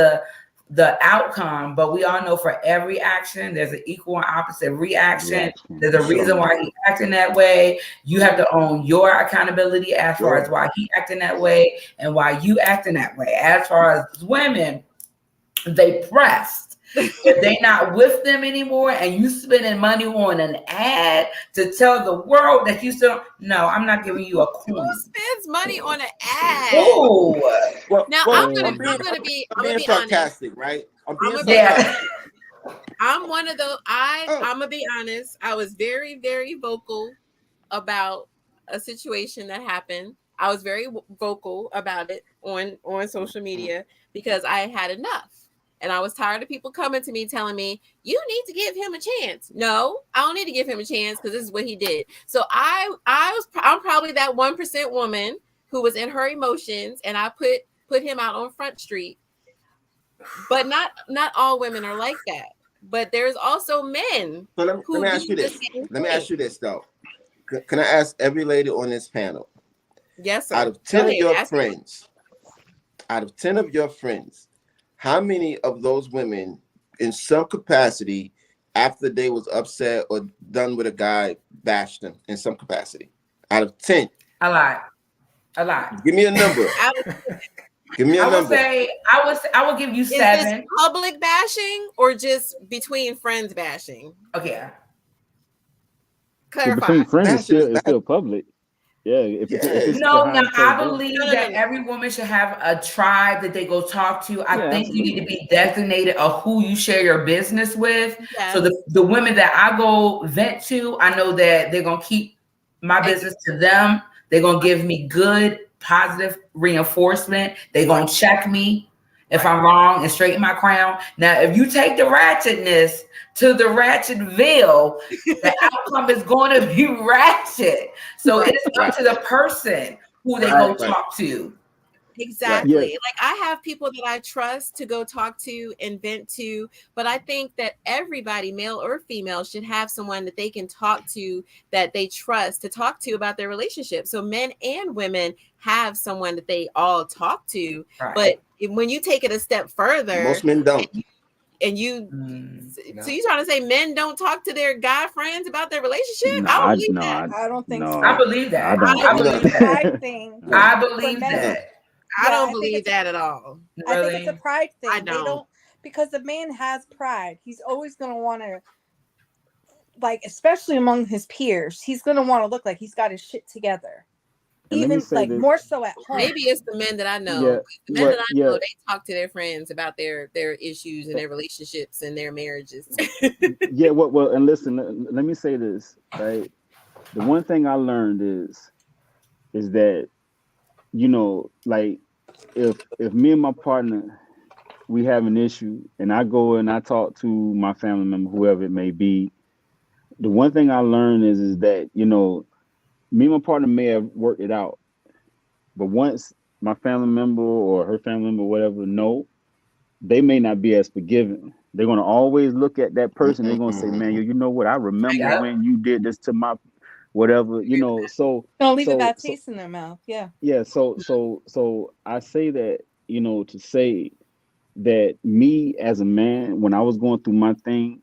the outcome, but we all know for every action, there's an equal and opposite reaction. There's a reason why he's acting that way. You have to own your accountability as far as why he acting that way and why you acting that way. As far as women, they pressed. If they not with them anymore and you spending money on an ad to tell the world that you still, no, I'm not giving you a coin. Who spends money on an ad? Oh, I'm gonna be sarcastic, honest. right? I'm one of those. I'm gonna be honest. I was very, very vocal about a situation that happened. I was very vocal about it on social media because I had enough. And I was tired of people coming to me telling me, you need to give him a chance. No, I don't need to give him a chance because this is what he did. So I'm probably that 1% woman who was in her emotions and I put him out on Front Street. But not all women are like that. But there's also men. So let me ask you this. Let me ask you this though. Can I ask every lady on this panel? Yes, sir. Out of 10 of your friends, how many of those women in some capacity after they was upset or done with a guy bashed them in some capacity? Out of 10. A lot. Give me a number. Give me a number. I would give you 7. Is this public bashing or just between friends bashing? Okay. Clarify. Between friends, it's still public. Yeah, if it's No, now behind closed I doors. believe that every woman should have a tribe that they go talk to. I Yeah, think you need to absolutely. be designated of who you share your business with. So Yes. the women that I go vent to, I know that they're gonna keep my business to them. They're gonna give me good, positive reinforcement. They're gonna check me if I'm wrong and straighten my crown. Now, if you take the ratchetness to the Ratchetville, the outcome is going to be ratchet. So it's up to the person who they go talk to. Exactly. Yeah. Like I have people that I trust to go talk to and vent to, but I think that everybody, male or female, should have someone that they can talk to that they trust to talk to about their relationship. So men and women have someone that they all talk to, but when you take it a step further, Most men don't. and you so you trying to say men don't talk to their guy friends about their relationship? No, I don't believe that. I don't think so. I believe that. I don't. I believe It's a that. pride thing. I for believe men. that. I Yeah, don't I think believe it's that at all. I think it's a pride thing. I They don't, because the man has pride. He's always going to want to, like, especially among his peers, he's going to want to look like he's got his shit together. And let me Even say like this. more so at home. Maybe it's the men that I know. Yeah, The men that I know, yeah. they talk to their friends about their issues and their relationships and their marriages. Yeah, well, and listen, let me say this, right? The one thing I learned is that, you know, like if me and my partner we have an issue and I go and I talk to my family member, whoever it may be, the one thing I learned is that, you know, me and my partner may have worked it out, but once my family member or her family member, whatever, know, they may not be as forgiving. They're gonna always look at that person. They're gonna say, "Man, you know what? I remember when you did this to my whatever." You know, Don't leave a bad taste in their mouth. Yeah. yeah. So I say that, you know, to say that me as a man, when I was going through my thing,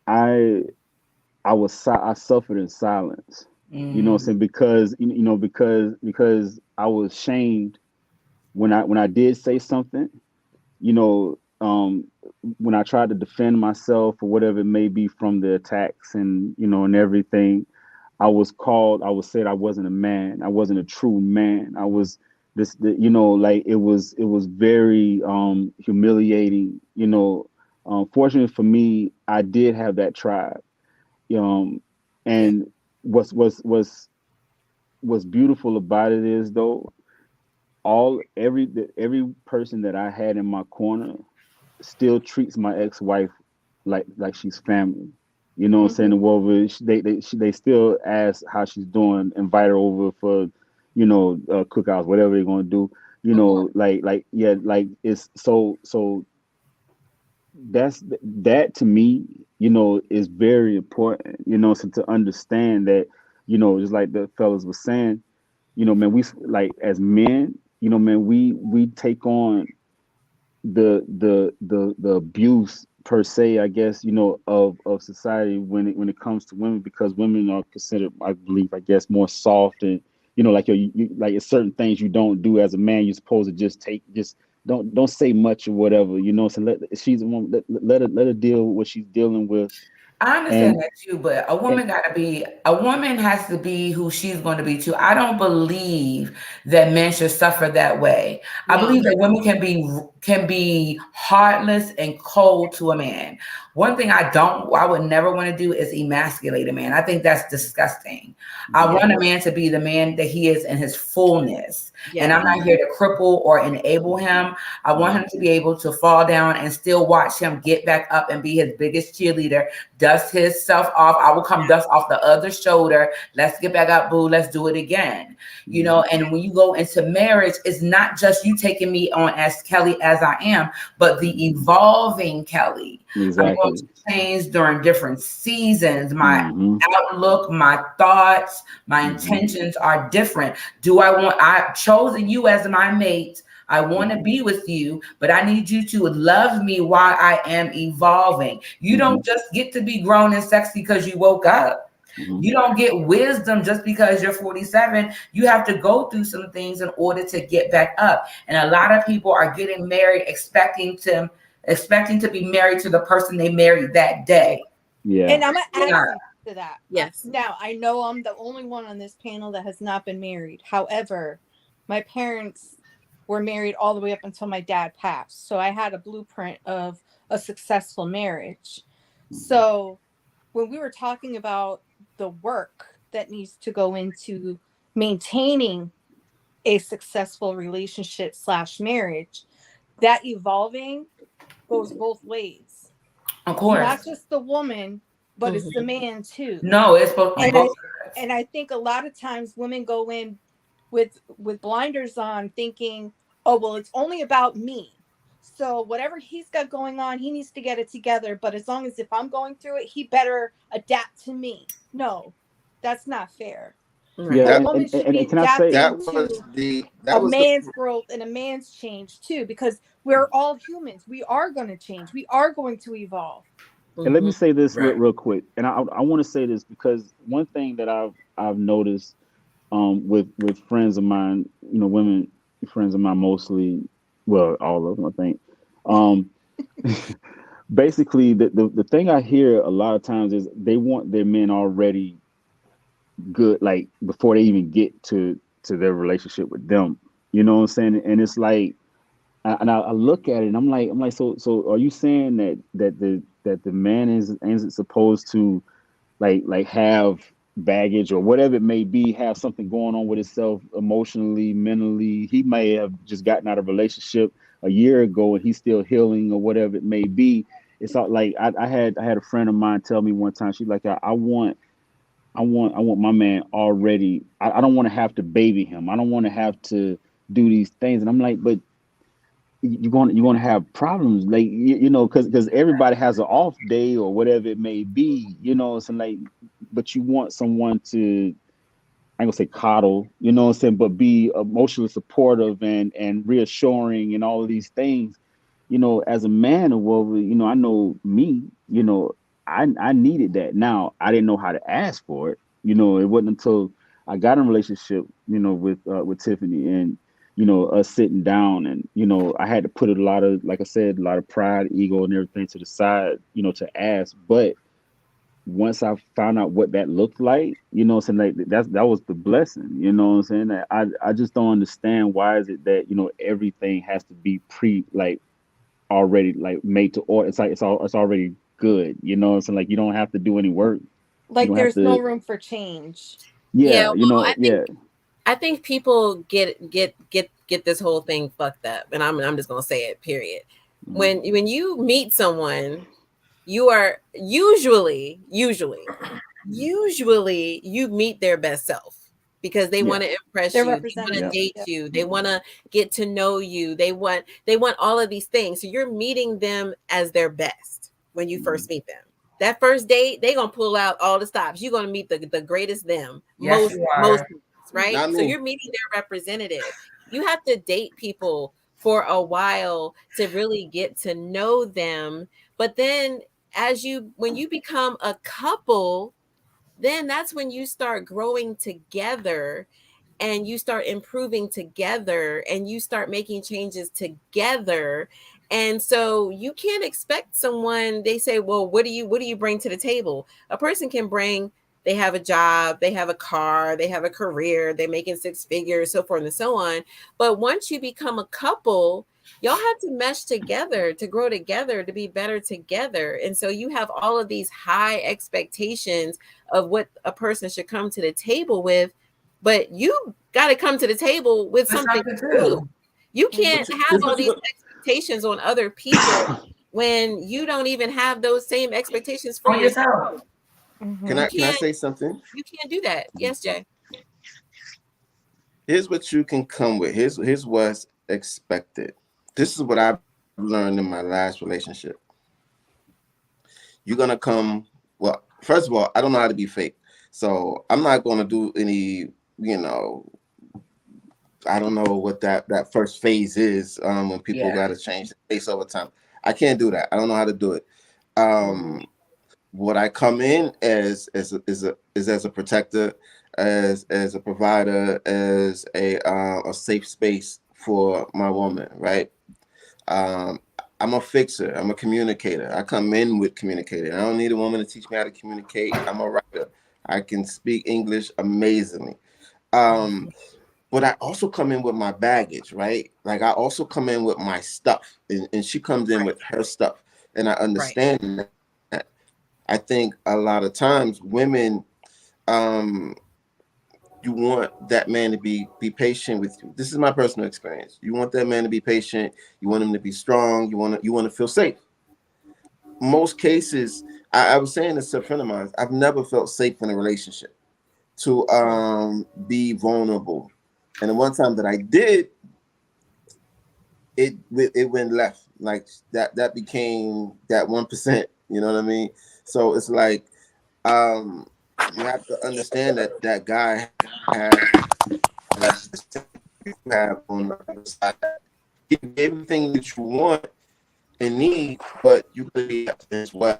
I I suffered in silence. You know what I'm saying? Because you know because I was shamed when I did say something. You know, when I tried to defend myself or whatever it may be from the attacks and, you know, and everything, I was said I wasn't a man. I wasn't a true man. I was you know, like it was very humiliating, you know. Fortunately for me, I did have that tribe. And what's beautiful about it is though, every person that I had in my corner still treats my ex-wife like she's family. You know what I'm saying? Well, they still ask how she's doing, invite her over for, you know, cookouts, whatever they're gonna do. You know, like yeah, like it's so that to me, you know, is very important. You know, so to understand that, you know, just like the fellas were saying, you know, man, we like as men, you know, man, we take on the abuse per se, I guess, you know, of society when it comes to women, because women are considered, I believe, I guess, more soft, and you know, like like it's certain things you don't do as a man. You're supposed to just don't say much or whatever, you know. So she's a woman, let her deal with what she's dealing with. I understand that too, but a woman has to be who she's going to be too. I don't believe that men should suffer that way. I believe that women can be heartless and cold to a man. One thing I would never want to do is emasculate a man. I think that's disgusting. I want a man to be the man that he is in his fullness. And I'm not here to cripple or enable him. I want him to be able to fall down and still watch him get back up and be his biggest cheerleader, dust his stuff off. I will come dust off the other shoulder. Let's get back up, boo. Let's do it again. You know, and when you go into marriage, it's not just you taking me on as Kelly as I am, but the evolving Kelly. Exactly. I'm going to change during different seasons. My outlook, my thoughts, my intentions are different. I've chosen you as my mate. I want to be with you, but I need you to love me while I am evolving. You don't just get to be grown and sexy because you woke up. You don't get wisdom just because you're 47. You have to go through some things in order to get back up. And a lot of people are getting married expecting to be married to the person they married that day. Yeah. And I'm gonna add to that. Yes. Now, I know I'm the only one on this panel that has not been married. However, my parents were married all the way up until my dad passed. So I had a blueprint of a successful marriage. So when we were talking about the work that needs to go into maintaining a successful relationship slash marriage, that evolving goes both ways. Of It's course. not just the woman, but it's the man too. No, it's both. And both. I think a lot of times women go in with blinders on, thinking, oh well, it's only about me. So whatever he's got going on, he needs to get it together. But as long as if I'm going through it, he better adapt to me. No, that's not fair. Right. Yeah, A That woman should be and can I say, that adapting was to the a that was the man's growth and a man's change too, because we're all humans. We are going to change. We are going to evolve. and let me say this Right. real quick, and I want to say this because one thing that I've noticed with friends of mine, women friends of mine mostly, well, all of them, I think. Um, Basically, the thing I hear a lot of times is they want their men already good, like before they even get to their relationship with them. You know what I'm saying? And it's like, I look at it and I'm like, so are you saying that the man isn't supposed to like have baggage or whatever it may be, have something going on with himself emotionally, mentally? He may have just gotten out of a relationship a year ago and he's still healing or whatever it may be. It's not like I had a friend of mine tell me one time, she's like, I want my man already. I don't want to have to baby him. I don't want to have to do these things. And I'm like, but you're going to have problems, like because everybody has an off day or whatever it may be, so like, but you want someone to, I ain't gonna say coddle, what I'm saying, but be emotionally supportive and reassuring and all of these things. As a man, well, I know me, I needed that. Now I didn't know how to ask for it. It wasn't until I got in a relationship, with Tiffany, and us sitting down, and I had to put a lot of, like I said, a lot of pride, ego, and everything to the side, to ask. But once I found out what that looked like, what I'm saying, like that was the blessing, what I'm saying. That I just don't understand, why is it that everything has to be like already like made to order. It's like it's already good, what I'm saying. Like, you don't have to do any work. You Like don't have there's no to. room for change. Yeah, Yeah, well, yeah. I think people get this whole thing fucked up, and I'm just gonna say it. Period. Mhm. When you meet someone, you are usually you meet their best self, because they Yeah, want to impress They're you, they want to yeah. representatives. date Yep. you, they want to get to know you, they want all of these things. So you're meeting them as their best when you Mhm. first meet them. That first date, they gonna pull out all the stops. You're gonna meet the greatest them, Yes, most you most are. right. not So me. you're meeting their representative. You have to date people for a while to really get to know them. But then, when you become a couple, then that's when you start growing together, and you start improving together, and you start making changes together. And so you can't expect someone, they say, well, what do you bring to the table? A person can bring, they have a job, they have a car, they have a career, they're making six figures, so forth and so on. But once you become a couple, y'all have to mesh together, to grow together, to be better together. And so you have all of these high expectations of what a person should come to the table with, but you got to come to the table with There's something something too. too. You Mhm. can't But you, have here's all what you these go. expectations on other people when you don't even have those same expectations for On yourself. yourself. Can Mhm. You I can't say something? you can't do that. Yes, Jay. Here's what you can come with. Here's what's expected. This is what I've learned in my last relationship. You're gonna come. Well, first of all, I don't know how to be fake, so I'm not gonna do any. You know, I don't know what that first phase is. When people Yeah. got to change the face over time. I can't do that. I don't know how to do it. Mhm. Um, what I come in is as a protector, as a provider, as a safe space for my woman, right? Um, I'm a fixer. I'm a communicator. I come in with communicator. I don't need a woman to teach me how to communicate. I'm a writer. I can speak English amazingly. Um, but I also come in with my baggage, right? Like I also come in with my stuff, and she comes in with her stuff, and I Right. understand that. I think a lot of times women, um, you want that man to be patient with you. This is my personal experience. You want that man to be patient. You want him to be strong. You want to feel safe. Most cases, I was saying this to a friend of mine. I've never felt safe in a relationship to be vulnerable. And the one time that I did, it went left. Like that became that 1%. You know what I mean? So it's like you have to understand that that guy has you have on the other side. Give you everything that you want and need, but you really have to as well.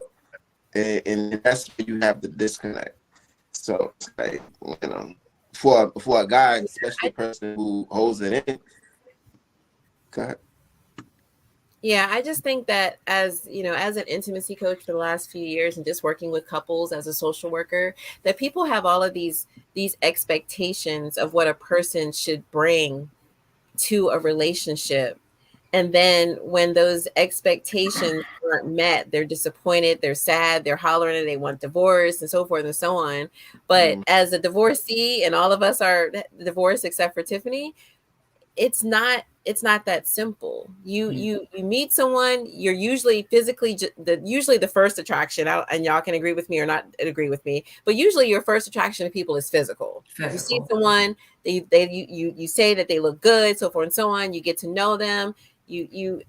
And that's where you have the disconnect. So it's like, you know, for a guy, especially a person who holds it in, God. Yeah, I just think that as, you know, as an intimacy coach for the last few years and just working with couples as a social worker, that people have all of these expectations of what a person should bring to a relationship. And then when those expectations aren't met, they're disappointed, they're sad, they're hollering and they want divorce and so forth and so on. But as a divorcee, and all of us are divorced except for Tiffany, it's not that simple. You meet someone, you're usually physically usually the first attraction out, and y'all can agree with me or not agree with me, but usually your first attraction to people is physical. You see someone, you say that they look good, so forth and so on. You get to know them.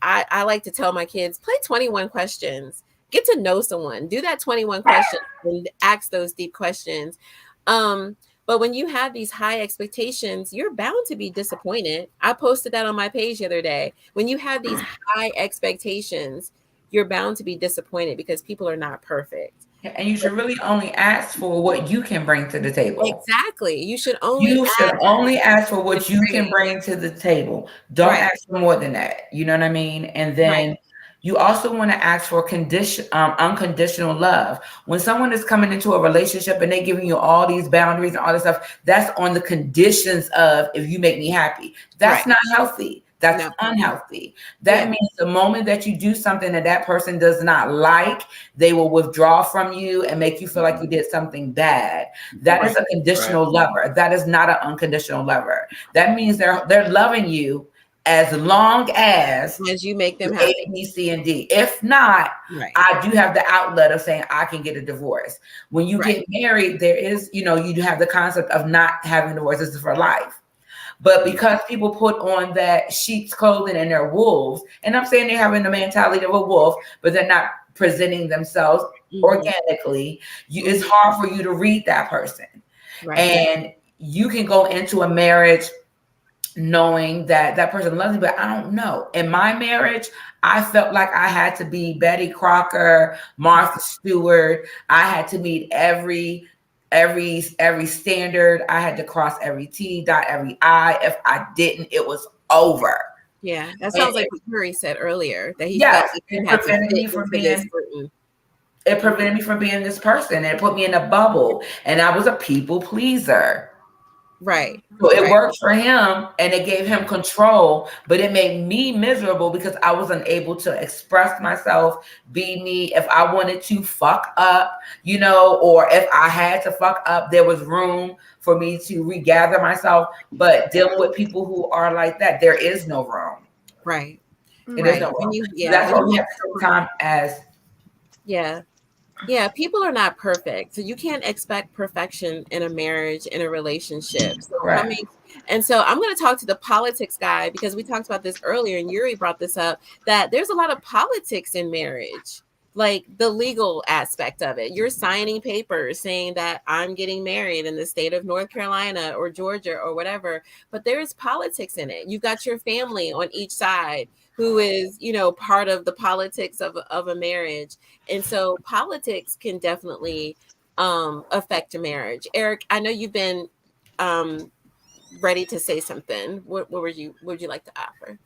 I like to tell my kids, play 21 questions, get to know someone, do that 21 questions and ask those deep questions. um but when you have these high expectations, you're bound to be disappointed. I posted that on my page the other day. When you have these high expectations, you're bound to be disappointed because people are not perfect. And you should really only ask for what you can bring to the table. Exactly. You should only You should ask only ask for to what you can bring. bring to the table. Don't Right. ask for more than that. You know what I mean? And Right. then you also want to ask for unconditional love. When someone is coming into a relationship and they're giving you all these boundaries and all this stuff, that's on the conditions of, if you make me happy. That's Right. not healthy. That's No. unhealthy. That Yeah. means the moment that you do something that that person does not like, they will withdraw from you and make you feel like you did something bad. That is Right. a conditional lover. That is not an unconditional lover. That means they're loving you as long as As you make them A, happy. B, C, and D. If not, Right. I do have the outlet of saying I can get a divorce. When you Right. get married, there is, you have the concept of not having a divorce. This is for life. But because people put on that sheep's clothing and they're wolves, and I'm saying they're having the mentality of a wolf, but they're not presenting themselves organically, it's hard for you to read that person. Right. And you can go into a marriage knowing that that person loves me, but I don't know. In my marriage, I felt like I had to be Betty Crocker, Martha Stewart. I had to meet every standard. I had to cross every T, dot every I. If I didn't, it was over. Yeah. That And sounds like what Curry said earlier, that he felt yes, like it he had to prevented fit me from into this being certain. it prevented me from being this person. It put me in a bubble, and I was a people pleaser. Right. So it Right. worked for him and it gave him control, but it made me miserable because I wasn't able to express myself, be me. If I wanted to fuck up, or if I had to fuck up, there was room for me to regather myself. But dealing with people who are like that, there is no room. Right. It is Right. no room. So that's When why you we have have to take someone. time as Yeah. Yeah, people are not perfect. So you can't expect perfection in a marriage, in a relationship. correct. So I'm going to talk to the politics guy, because we talked about this earlier and Yuri brought this up, that there's a lot of politics in marriage, like the legal aspect of it. You're signing papers saying that I'm getting married in the state of North Carolina or Georgia or whatever, but there's politics in it. You've got your family on each side who is, part of the politics of a marriage. And so politics can definitely affect a marriage. Eric, I know you've been ready to say something. What would you like to offer?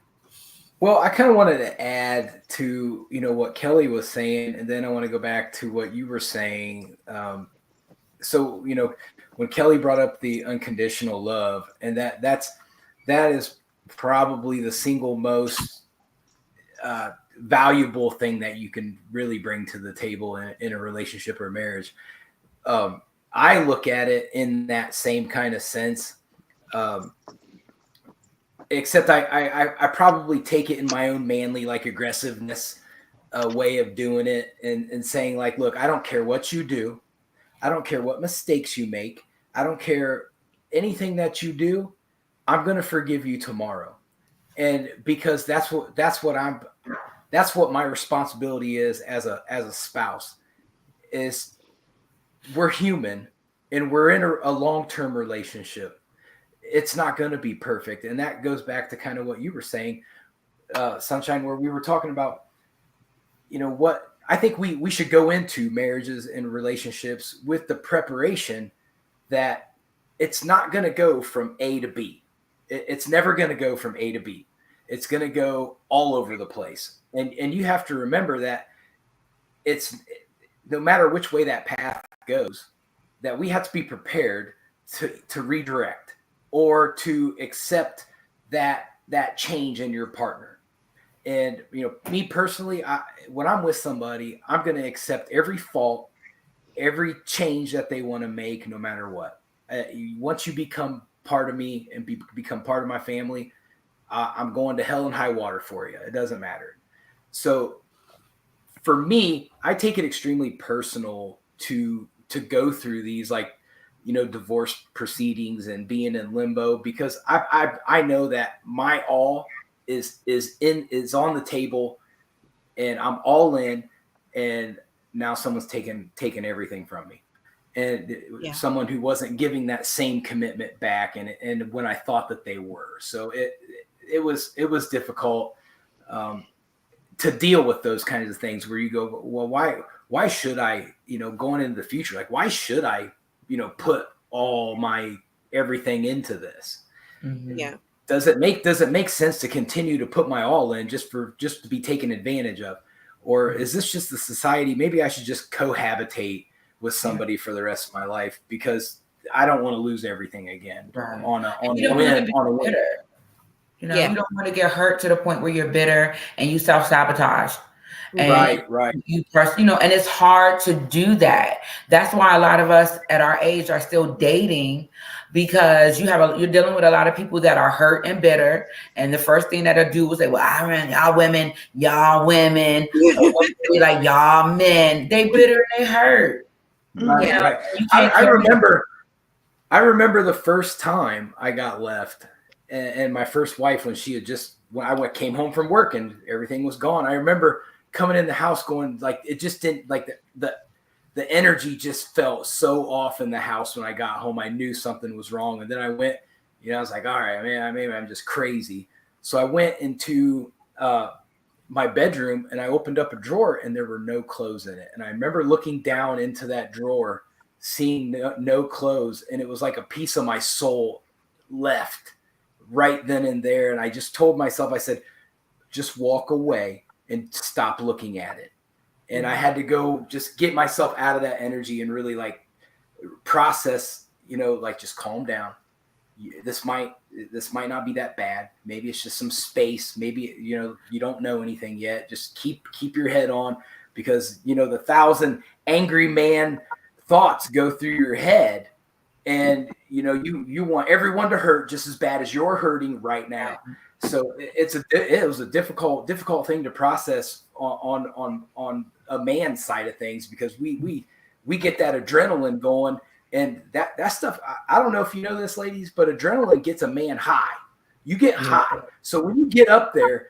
Well, I kind of wanted to add to, what Kelly was saying, and then I want to go back to what you were saying. So, when Kelly brought up the unconditional love, and that is probably the single most valuable thing that you can really bring to the table in a relationship or marriage. I look at it in that same kind of sense. Except I probably take it in my own manly, like aggressiveness way of doing it, and saying like, look, I don't care what you do. I don't care what mistakes you make. I don't care anything that you do. I'm going to forgive you tomorrow. And because that's what my responsibility is as a spouse is we're human and we're in a long-term relationship. It's not going to be perfect. And that goes back to kind of what you were saying, Sunshine, where we were talking about, what I think we should go into marriages and relationships with the preparation that it's not going to go from A to B. It's never going to go from A to B. It's going to go all over the place. And you have to remember that it's no matter which way that path goes, that we have to be prepared to redirect or to accept that change in your partner. And, me personally, when I'm with somebody, I'm going to accept every fault, every change that they want to make, no matter what. Once you become part of me and become part of my family, I'm going to hell and high water for you. It doesn't matter. So for me, I take it extremely personal to go through these, like, divorce proceedings and being in limbo, because I know that my all is on the table and I'm all in, and now someone's taken everything from me. And someone who wasn't giving that same commitment back, and when I thought that they were. So it was difficult to deal with those kinds of things where you go, well, why should I, going into the future, like, why should I, put all my everything into this? Mm-hmm. Yeah. Does it make sense to continue to put my all in just to be taken advantage of? Or is this just the society? Maybe I should just cohabitate with somebody for the rest of my life, because I don't want to lose everything again on a win. You don't want to get hurt to the point where you're bitter and you self-sabotage. And right. You and it's hard to do that. That's why a lot of us at our age are still dating, because you're dealing with a lot of people that are hurt and bitter. And the first thing that they'll do is say, well, I ran y'all women, be like, y'all men, they bitter and they hurt. Right. I remember the first time I got left, and my first wife, when I came home from work and everything was gone. I remember coming in the house going, like, it just didn't, like, the energy just felt so off in the house when I got home. I knew something was wrong. And then I went, I was like, all right, man, maybe I'm just crazy. So I went into my bedroom and I opened up a drawer and there were no clothes in it. And I remember looking down into that drawer, seeing no clothes. And it was like a piece of my soul left right then and there. And I just told myself, I said, just walk away and stop looking at it. And I had to go just get myself out of that energy and really, like, process, like, just calm down. This might not be that bad. Maybe it's just some space. Maybe, you don't know anything yet. Just keep your head on, because, the 1,000 angry man thoughts go through your head, and, you want everyone to hurt just as bad as you're hurting right now. So it was a difficult thing to process on a man's side of things, because we get that adrenaline going, and that stuff. I don't know if you know this, ladies, but adrenaline gets a man high. You get high. So when you get up there,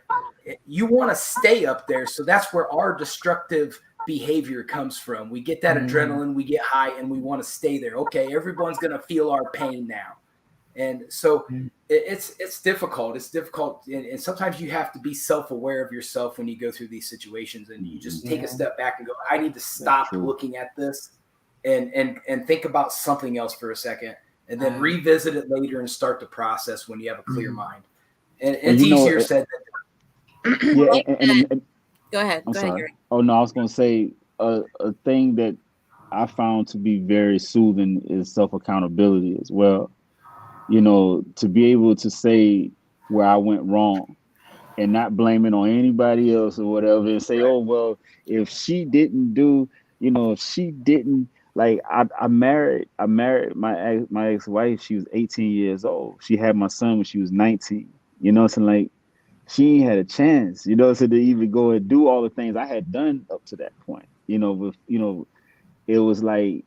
you want to stay up there. So that's where our destructive behavior comes from. We get that adrenaline, we get high, and we want to stay there. Okay, everyone's going to feel our pain now. And so it's difficult. It's difficult. And sometimes you have to be self-aware of yourself when you go through these situations, and you just take a step back and go, I need to stop looking at this and think about something else for a second, and then revisit it later and start the process when you have a clear mind. And it's easier said than Yeah, Like that. and Go ahead. I'm Go ahead, sorry. Yuri. Oh no, I was gonna say a thing that I found to be very soothing is self accountability as well. You know, to be able to say where I went wrong and not blame it on anybody else or whatever, and say, oh well, if she didn't do, if she didn't, like I married my ex-wife. She was 18 years old. She had my son when she was 19. You know, so like she ain't had a chance, so to even go and do all the things I had done up to that point. With it was like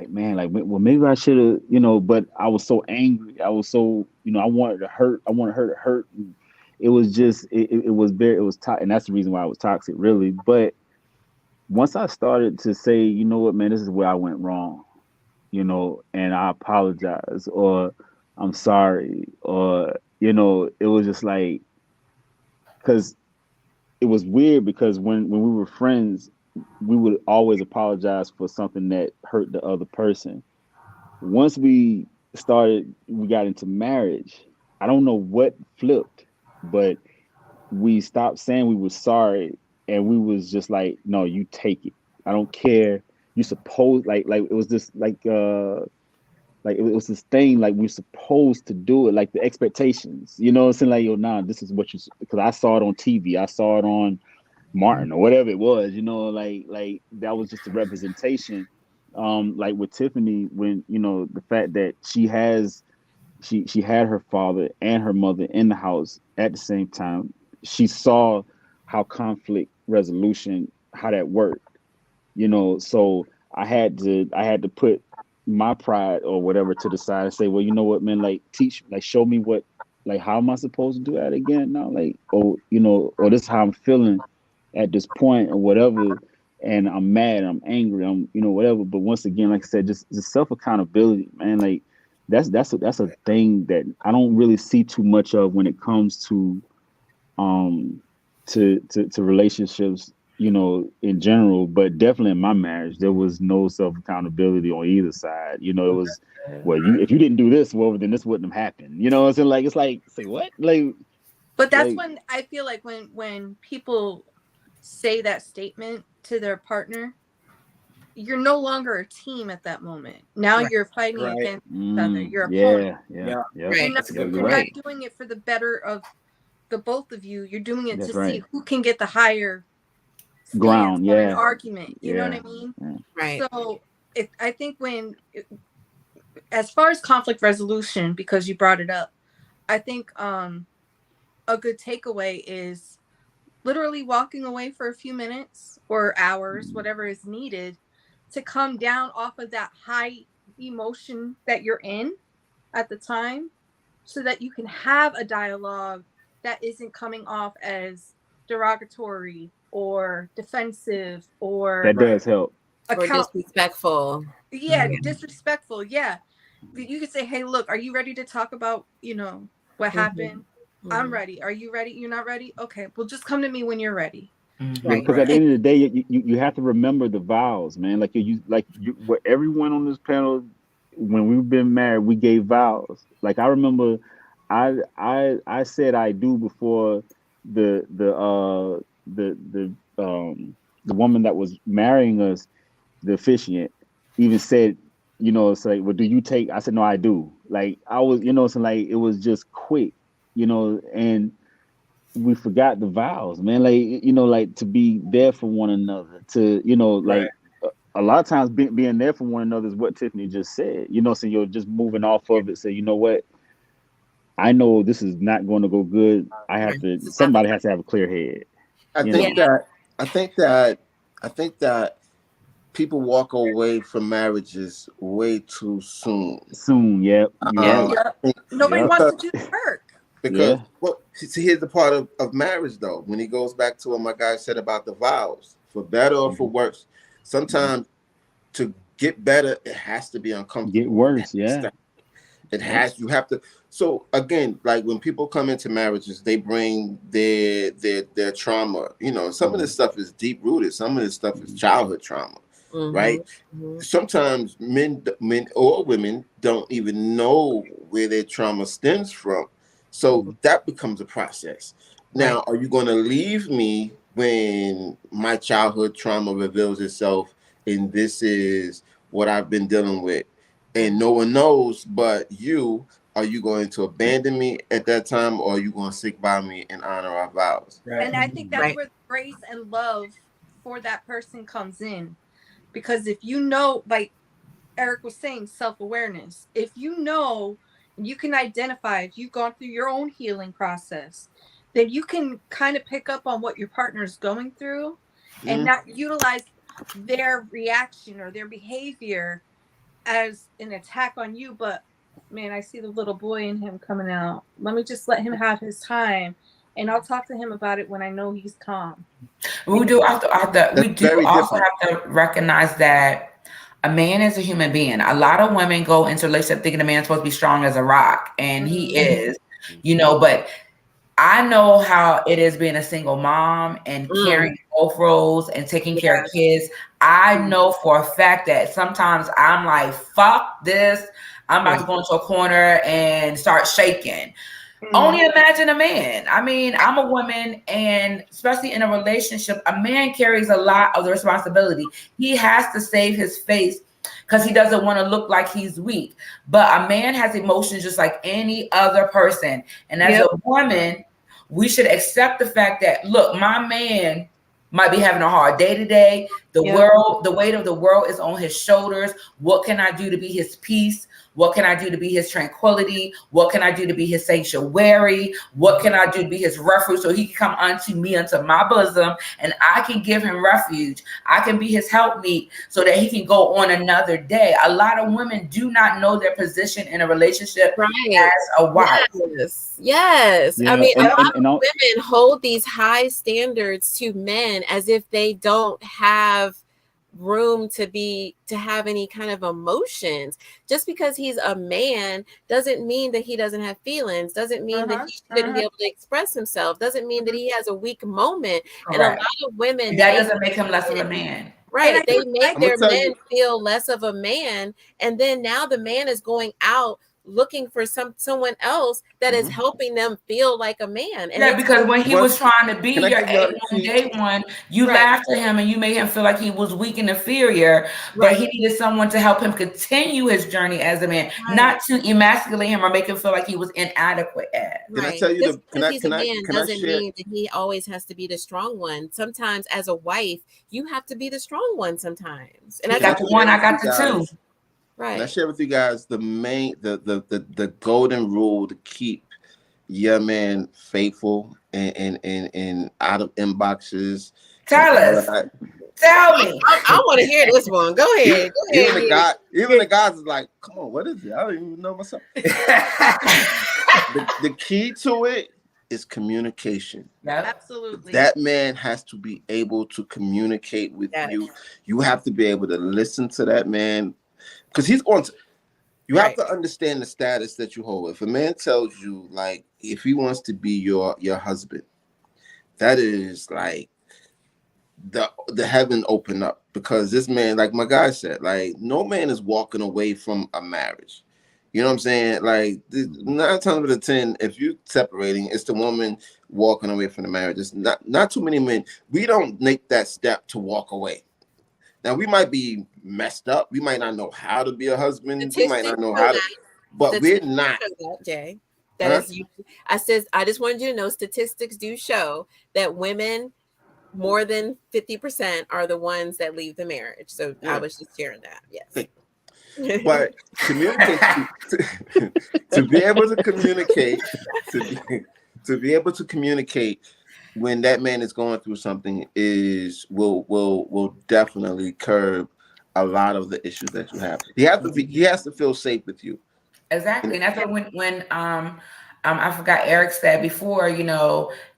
man, like well maybe I should have, but I was so angry. I was so, I wanted to hurt. I wanted her to hurt. And it was just it was very it was and that's the reason why I was toxic, really. But once I started to say, you know what, man, this is where I went wrong, and I apologize, or I'm sorry, or it was just like, because it was weird, because when we were friends, we would always apologize for something that hurt the other person. Once we got into marriage, I don't know what flipped, but we stopped saying we were sorry, and we was just like, no, you take it. I don't care. You supposed, like it was just like it was this thing, like we're supposed to do it, like the expectations, what I'm saying, like, yo, nah, this is what you, because I saw it on TV, I saw it on Martin or whatever it was, like that was just a representation. Like with Tiffany, when the fact that she had her father and her mother in the house at the same time. She saw how conflict resolution, how that worked, so I had to put my pride or whatever to the side and say, well, you know what, man, like teach, like show me what, like how am I supposed to do that again now, like, oh, or this is how I'm feeling at this point or whatever, and I'm mad, I'm angry, I'm, whatever. But once again, like I said, just self accountability, man. Like that's a thing that I don't really see too much of when it comes um to relationships, in general. But definitely in my marriage, there was no self accountability on either side. It was, well, you, if you didn't do this, well, then this wouldn't have happened. You know what I'm saying? Like, it's like, say what? But that's Like when I feel like when people say that statement to their partner, you're no longer a team at that moment. Now Right. you're fighting Right. against each other. You're opponents. yeah, Yeah. yep, You're Right. not That's a good absolutely you're point. not right. doing it for the better of the both of you. You're doing it to That's see right. who can get the higher stance Ground, on an yeah, argument. You know what yeah, I mean? yeah. Right. So I think as far as conflict resolution, because you brought it up, I think a good takeaway is literally walking away for a few minutes or hours, whatever is needed, to come down off of that high emotion that you're in at the time, so that you can have a dialogue that isn't coming off as derogatory or defensive or That does help. Or account disrespectful. yeah, Mhm. disrespectful. Yeah, you could say, hey, look, are you ready to talk about what happened? I'm Mhm. ready. Are you ready? You're not ready? Okay, well, just come to me when you're ready. Yeah, Right. because at the And end of the day, you have to remember the vows, man. What everyone on this panel, when we've been married, we gave vows. Like I remember, I said I do before the the uh the woman that was marrying us, the officiant, even said, it's like, well, do you take? I said, no, I do. Like I was, so like it was just quick, and we forgot the vows, man. Like, like to be there for one another, to, Right. like a lot of times being there for one another is what Tiffany just said, so you're just moving off of it. Say, you know what? I know this is not going to go good. Right. This is not the Somebody has to have a clear head, I you yeah. think know, that I think that I think that people walk away from marriages way too soon. soon. Yep. You Yeah. right. yeah, nobody Yep. wants Because to do the work. Yeah. well, see, here's the part of marriage though. When he goes back to what my guy said about the vows, for better or for Mhm. worse, Mhm. sometimes to get better, it has to be Get uncomfortable. worse. Yeah. It Yep. has, you have to. So again, like when people come into marriages, they bring their trauma. Some of Mhm. this stuff is deep rooted. Some of this stuff is Mhm. childhood trauma, Mm-hmm. right? Sometimes men or women don't even know where their trauma stems from. So Mhm. that becomes a process. Now, are you going to leave me when my childhood trauma reveals itself and this is what I've been dealing with and no one knows but you? Are you going to abandon me at that time, or are you going to stick by me and honor our vows? Right. And I think that's Right. where the grace and love for that person comes in. Because if you know, like Eric was saying, self-awareness, if you know, you can identify, if you've gone through your own healing process, then you can kind of pick up on what your partner is going through and not utilize their reaction or their behavior as an attack on you. But man, I see the little boy in him coming out. Let me just let him have his time, and I'll talk to him about it when I know he's calm. We do also have to, we That's do very also different. have to recognize that a man is a human being. A lot of women go into a relationship thinking a man's supposed to be strong as a rock, and he is, but I know how it is being a single mom and carrying both roles and taking care of kids. I know for a fact that sometimes I'm like, fuck this. I'm about to go into a corner and start shaking. Only imagine a man. I mean, I'm a woman, and especially in a relationship, a man carries a lot of the responsibility. He has to save his face because he doesn't want to look like he's weak. But a man has emotions just like any other person. And as a woman, we should accept the fact that, look, my man might be having a hard day today. The world, the weight of the world is on his shoulders. What can I do to be his peace? What can I do to be his tranquility? What can I do to be his sanctuary? What can I do to be his refuge so he can come unto me, unto my bosom, and I can give him refuge. I can be his helpmeet so that he can go on another day. A lot of women do not know their position in a relationship as a wife. Yes. Yeah, I mean, a lot of and women hold these high standards to men as if they don't have room to have any kind of emotions. Just because he's a man doesn't mean that he doesn't have feelings, doesn't mean that he shouldn't be able to express himself, doesn't mean that he has a weak moment. And a lot of women, that doesn't make him less of a man. Right. They make their men you, feel less of a man. And then now the man is going out looking for someone else that is helping them feel like a man. And because when he was trying to be Can I your give y'all A1 the day one, you laughed at him and you made him feel like he was weak and inferior, but he needed someone to help him continue his journey as a man, not to emasculate him or make him feel like he was inadequate at. Can I tell you Just can because I he's can a I man can I doesn't share? mean that he always has to be the strong one. Sometimes as a wife, you have to be the strong one sometimes. And I got the one, I got the two. Right. And I share with you guys the main the golden rule to keep your man faithful and out of inboxes. Tell us. Tell me. I want to hear this one. Go ahead. Even the guys is like, come on, what is it? I don't even know myself. the key to it is communication. Absolutely. That man has to be able to communicate with you. You have to be able to listen to that man, because he's going to. You have to understand the status that you hold. If a man tells you, like, if he wants to be your husband, that is like the heaven open up, because this man, like my guy said, like, no man is walking away from a marriage. You know what I'm saying? Like 9 times out of 10, if you're separating, it's the woman walking away from the marriage. It's not too many men. We don't make that step to walk away. Now, we might be messed up. We might not know how to be a husband. We might not know how to, but we're not. Jay, that is, I just wanted you to know, statistics do show that women, more than 50%, are the ones that leave the marriage. So I was just sharing that. Yes. But communicate to be able to communicate, to be able to communicate when that man is going through something will definitely curb a lot of the issues that you have. He has to feel safe with you. Exactly. And that's when I forgot Eric said before,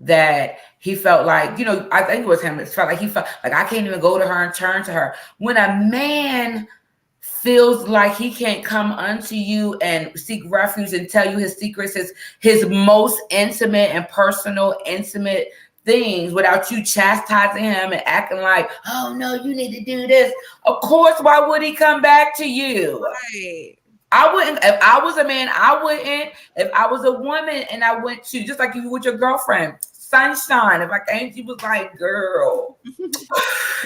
that he felt like, I think it was him. It felt like he felt like I can't even go to her and turn to her. When a man feels like he can't come unto you and seek refuge and tell you his secrets, his most intimate and personal, intimate things, without you chastising him and acting like, oh no, you need to do this. Of course, why would he come back to you? Right. I wouldn't. If I was a man, I wouldn't. If I was a woman and I went to, just like you with your girlfriend, sunshine. If I came, she was like, girl,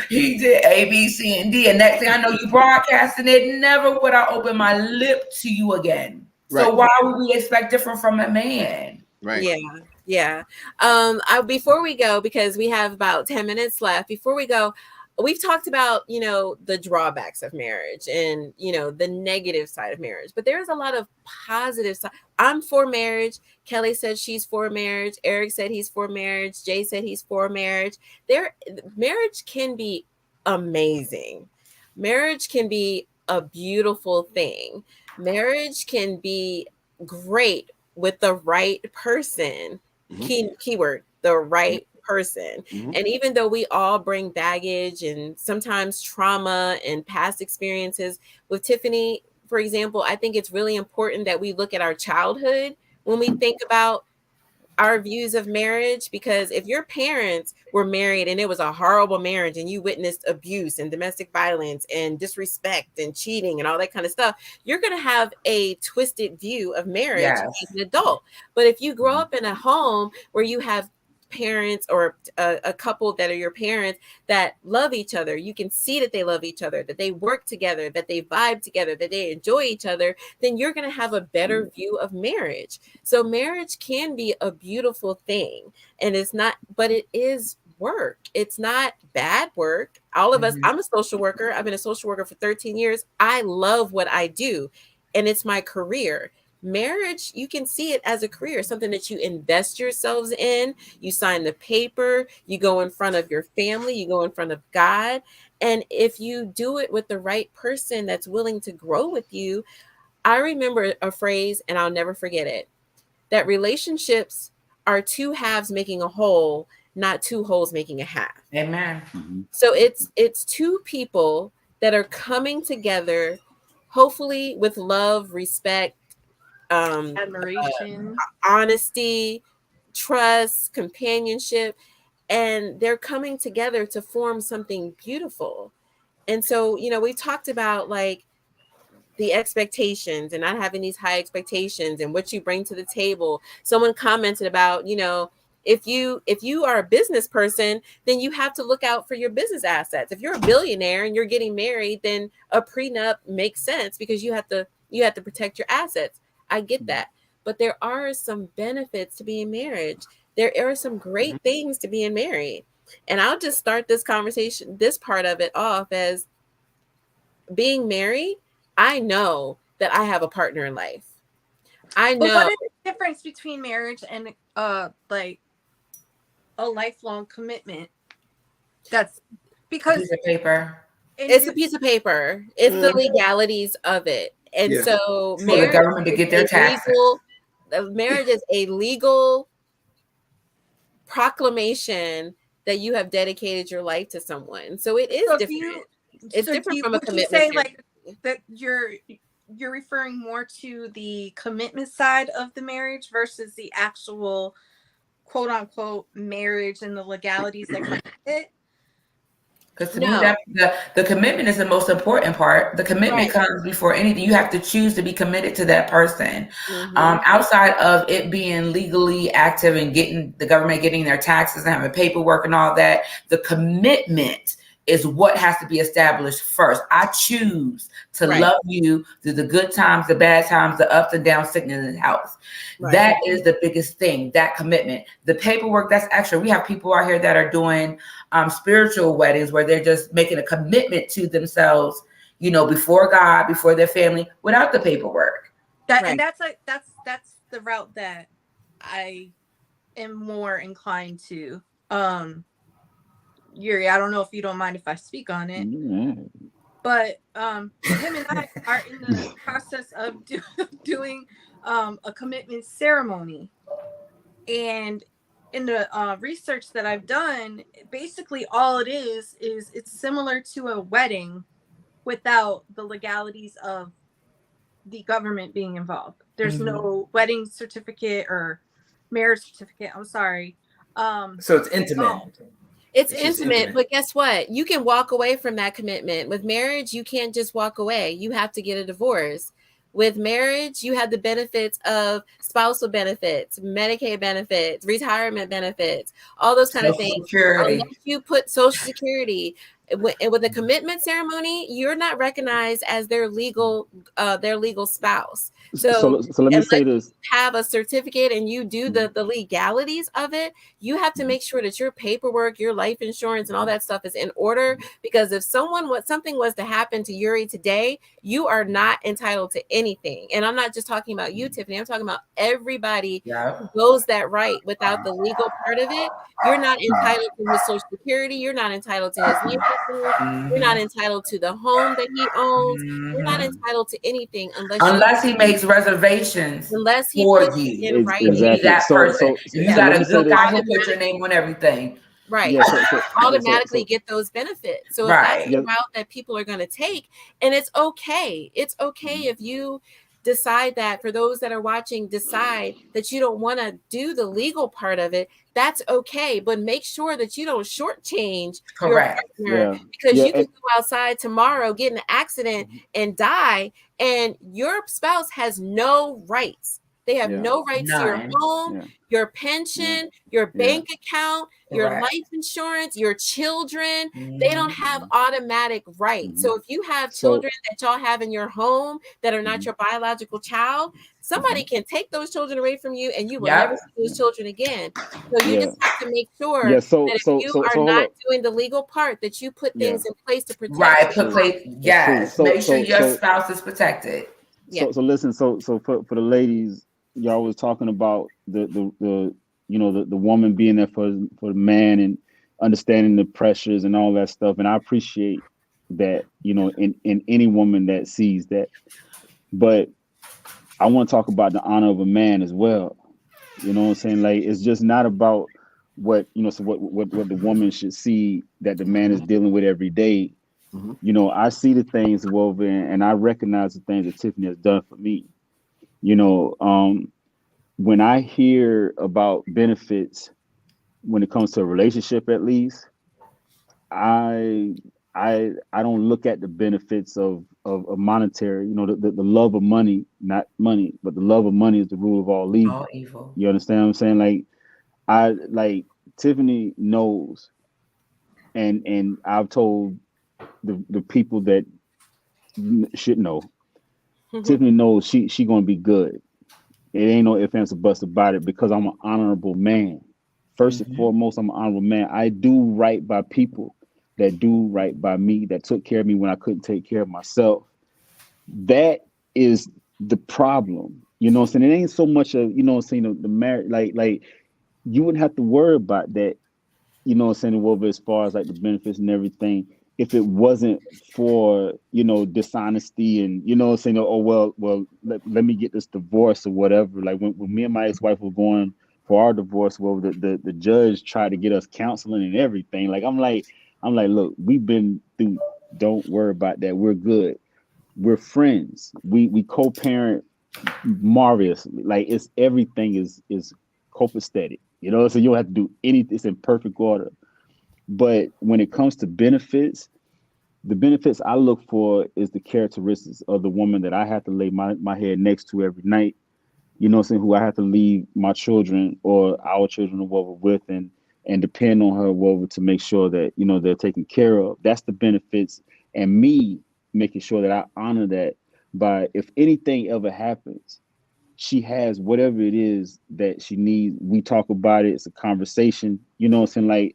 he did A, B, C, and D. And next thing I know, you broadcasting it. Never would I open my lip to you again. So why would we expect different from a man? Right. Yeah. Before we go, because we have about 10 minutes left, before we go, we've talked about, the drawbacks of marriage and, the negative side of marriage, but there's a lot of positive side. I'm for marriage. Kelly said she's for marriage. Eric said he's for marriage. Jay said he's for marriage. Marriage can be amazing. Marriage can be a beautiful thing. Marriage can be great with the right person. Keyword, the right person. And even though we all bring baggage and sometimes trauma and past experiences, with Tiffany, for example, I think it's really important that we look at our childhood when we think about our views of marriage, because if your parents were married and it was a horrible marriage and you witnessed abuse and domestic violence and disrespect and cheating and all that kind of stuff, you're going to have a twisted view of marriage as an adult. But if you grow up in a home where you have parents or a couple that are your parents that love each other, you can see that they love each other, that they work together, that they vibe together, that they enjoy each other, then you're going to have a better view of marriage. So marriage can be a beautiful thing, and it's not, but it is work. It's not bad work. All of us, I'm a social worker. I've been a social worker for 13 years. I love what I do, and it's my career. Marriage, you can see it as a career, something that you invest yourselves in. You sign the paper, you go in front of your family, you go in front of God. And if you do it with the right person that's willing to grow with you, I remember a phrase, and I'll never forget it, that relationships are two halves making a whole, not two wholes making a half. Amen. So it's two people that are coming together, hopefully with love, respect, admiration, honesty, trust, companionship, and they're coming together to form something beautiful. And so, we talked about like the expectations and not having these high expectations and what you bring to the table. Someone commented about, if you are a business person, then you have to look out for your business assets. If you're a billionaire and you're getting married, then a prenup makes sense because you have to protect your assets. I get that. But there are some benefits to being married. There are some great things to being married. And I'll just start this conversation, this part of it off as being married. I know that I have a partner in life. I know. But what is the difference between marriage and like a lifelong commitment? That's because a piece of paper. It's a piece of paper. It's the legalities of it. And so for the government to get their taxes. Marriage is a legal proclamation that you have dedicated your life to someone. So it is different. It's different from a commitment. Would you say like that you're referring more to the commitment side of the marriage versus the actual quote unquote marriage and the legalities that come with it? Because to me, the commitment is the most important part. The commitment comes before anything. You have to choose to be committed to that person. Outside of it being legally active and getting the government getting their taxes and having paperwork and all that, the commitment is what has to be established first. I choose to love you through the good times, the bad times, the ups and downs, sickness and health. That is the biggest thing, that commitment. The paperwork, that's extra. We have people out here that are doing spiritual weddings where they're just making a commitment to themselves, before God, before their family, without the paperwork. And that's the route that I am more inclined to. Yuri, I don't know if you don't mind if I speak on it, but him and I are in the process of doing a commitment ceremony. And in the research that I've done, basically all it is it's similar to a wedding without the legalities of the government being involved. There's no wedding certificate or marriage certificate. I'm sorry. So it's intimate. It's intimate, but guess what? You can walk away from that commitment. With marriage, you can't just walk away. You have to get a divorce. With marriage, you have the benefits of spousal benefits, Medicaid benefits, retirement benefits, all those kind of Social things. Security. Unless you put Social Security with a commitment ceremony, you're not recognized as their legal spouse. So So let me unless say you this. have a certificate and you do the legalities of it, you have to make sure that your paperwork, your life insurance, and all that stuff is in order. Because if something was to happen to Yuri today, you are not entitled to anything. And I'm not just talking about you, Tiffany. I'm talking about everybody Yeah. who goes that right without the legal part of it. You're not entitled to his Social Security. You're not entitled to his life insurance. You're not entitled to the home that he owns. You're not entitled to anything Unless he makes reservations unless he for puts it you. in writing. And he's Exactly. that person. And you Yeah. So got let a me say good You this. guy who puts your automatically name on everything. Right. Yeah. Automatically get those benefits. So if that's Right. the route that people are going to take, and it's okay. It's okay if you decide that, for those that are watching, decide that you don't want to do the legal part of it. That's okay. But make sure that you don't shortchange your Correct. partner, Yeah. because Yeah. you can go outside tomorrow, get in an accident, and die, and your spouse has no rights. They have Yeah. no rights to your None. home, Yeah. your Yeah. pension, your Yeah. bank account, your Correct. life insurance, your children. They don't Mhm. have automatic rights. Mhm. So if you have So. children that y'all have in your home that are not Mhm. your biological child, somebody Mhm. can take those children away from you and you will never Yep. see those children again. So you Yeah. just have to make sure Yeah. that if you are So hold not up. doing the legal part, that you put Yeah. things in place to protect Right. your Put True. spouse. place. That's true. Yes. Make sure your So spouse is protected. Yeah. listen. So for the ladies, y'all was talking about the the woman being there for the man and understanding the pressures and all that stuff. And I appreciate that, in any woman that sees that. But I want to talk about the honor of a man as well. You know what I'm saying? Like, it's just not about what, so what the woman should see that the man is dealing with every day. Mm-hmm. I see the things woven, and I recognize the things that Tiffany has done for me. When I hear about benefits when it comes to a relationship, at least, I I don't look at the benefits of monetary, the love of money, not money, but the love of money is the rule of all All evil. evil. You understand what I'm saying? Like Tiffany knows, and I've told the people that should know. Tiffany knows she gonna be good. It ain't no ifs, ands, or buts about it, because I'm an honorable man. First and Mhm. foremost, I'm an honorable man. I do right by people that do right by me, that took care of me when I couldn't take care of myself. That is the problem. You know what I'm saying? It ain't so much of, what I'm saying, the marriage, like you wouldn't have to worry about that, over as far as like the benefits and everything, if it wasn't for, dishonesty and, saying, oh, well, let me get this divorce or whatever. Like when me and my ex-wife were going for our divorce, well, the judge tried to get us counseling and everything. Like, I'm like, look, we've been through, don't worry about that. We're good. We're friends. We co-parent marvelously. Like, it's everything is copacetic. So you don't have to do anything. It's in perfect order. But when it comes to benefits, the benefits I look for is the characteristics of the woman that I have to lay my head next to every night. Who I have to leave my children or our children or whatever with, and depend on her whatever to make sure that, they're taken care of. That's the benefits. And me making sure that I honor that by, if anything ever happens, she has whatever it is that she needs. We talk about it. It's a conversation. You know what I'm saying?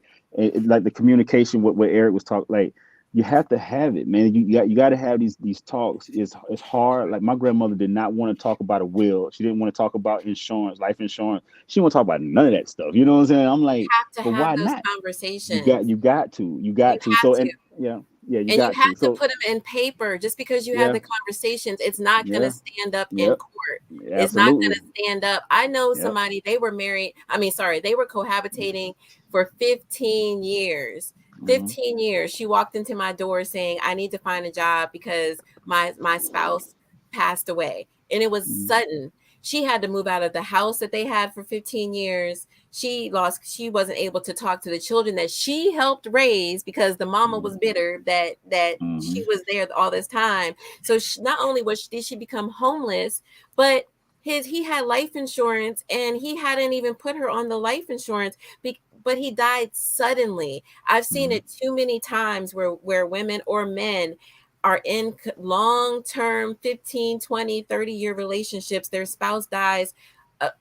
Like the communication, what Eric was talking. Like, you have to have it, man. You got to have these talks. It's hard. Like, my grandmother did not want to talk about a will. She didn't want to talk about insurance, life insurance. She didn't want to talk about none of that stuff. You know what I'm saying? I'm like, Have to but have why those not? You conversations. got you got to. You You got to. have So, to. and yeah, you And you got to. have to So, put them in paper. Just because you have yeah, the conversations, it's not going to yeah, stand up in yep, court. It's not going absolutely. to stand up. I know Yep. somebody, they were married. I mean, sorry, they were cohabitating for 15 years. Hmm. 15 years. She walked into my door saying, I need to find a job because my spouse passed away. And it was Hmm. sudden. She had to move out of the house that they had for 15 years. She wasn't able to talk to the children that she helped raise because the mama was bitter that she was there all this time. So not only did she become homeless, but he had life insurance and he hadn't even put her on the life insurance, but he died suddenly. I've seen it too many times where women or men are in long-term 15, 20, 30-year relationships. Their spouse dies, and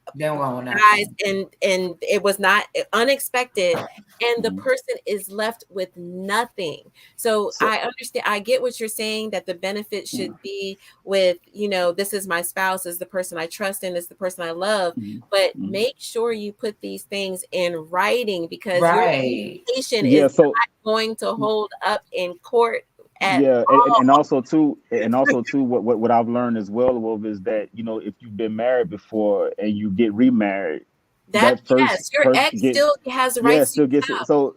it was not unexpected, and the person is left with nothing. So I understand, I get what you're saying, that the benefit should be with, this is my spouse, is the person I trust and is the person I love, but make sure you put these things in writing, because your reputation is not going to hold up in court. And also too, what I've learned as well, Wolf, is that if you've been married before and you get remarried, your ex still has the right to so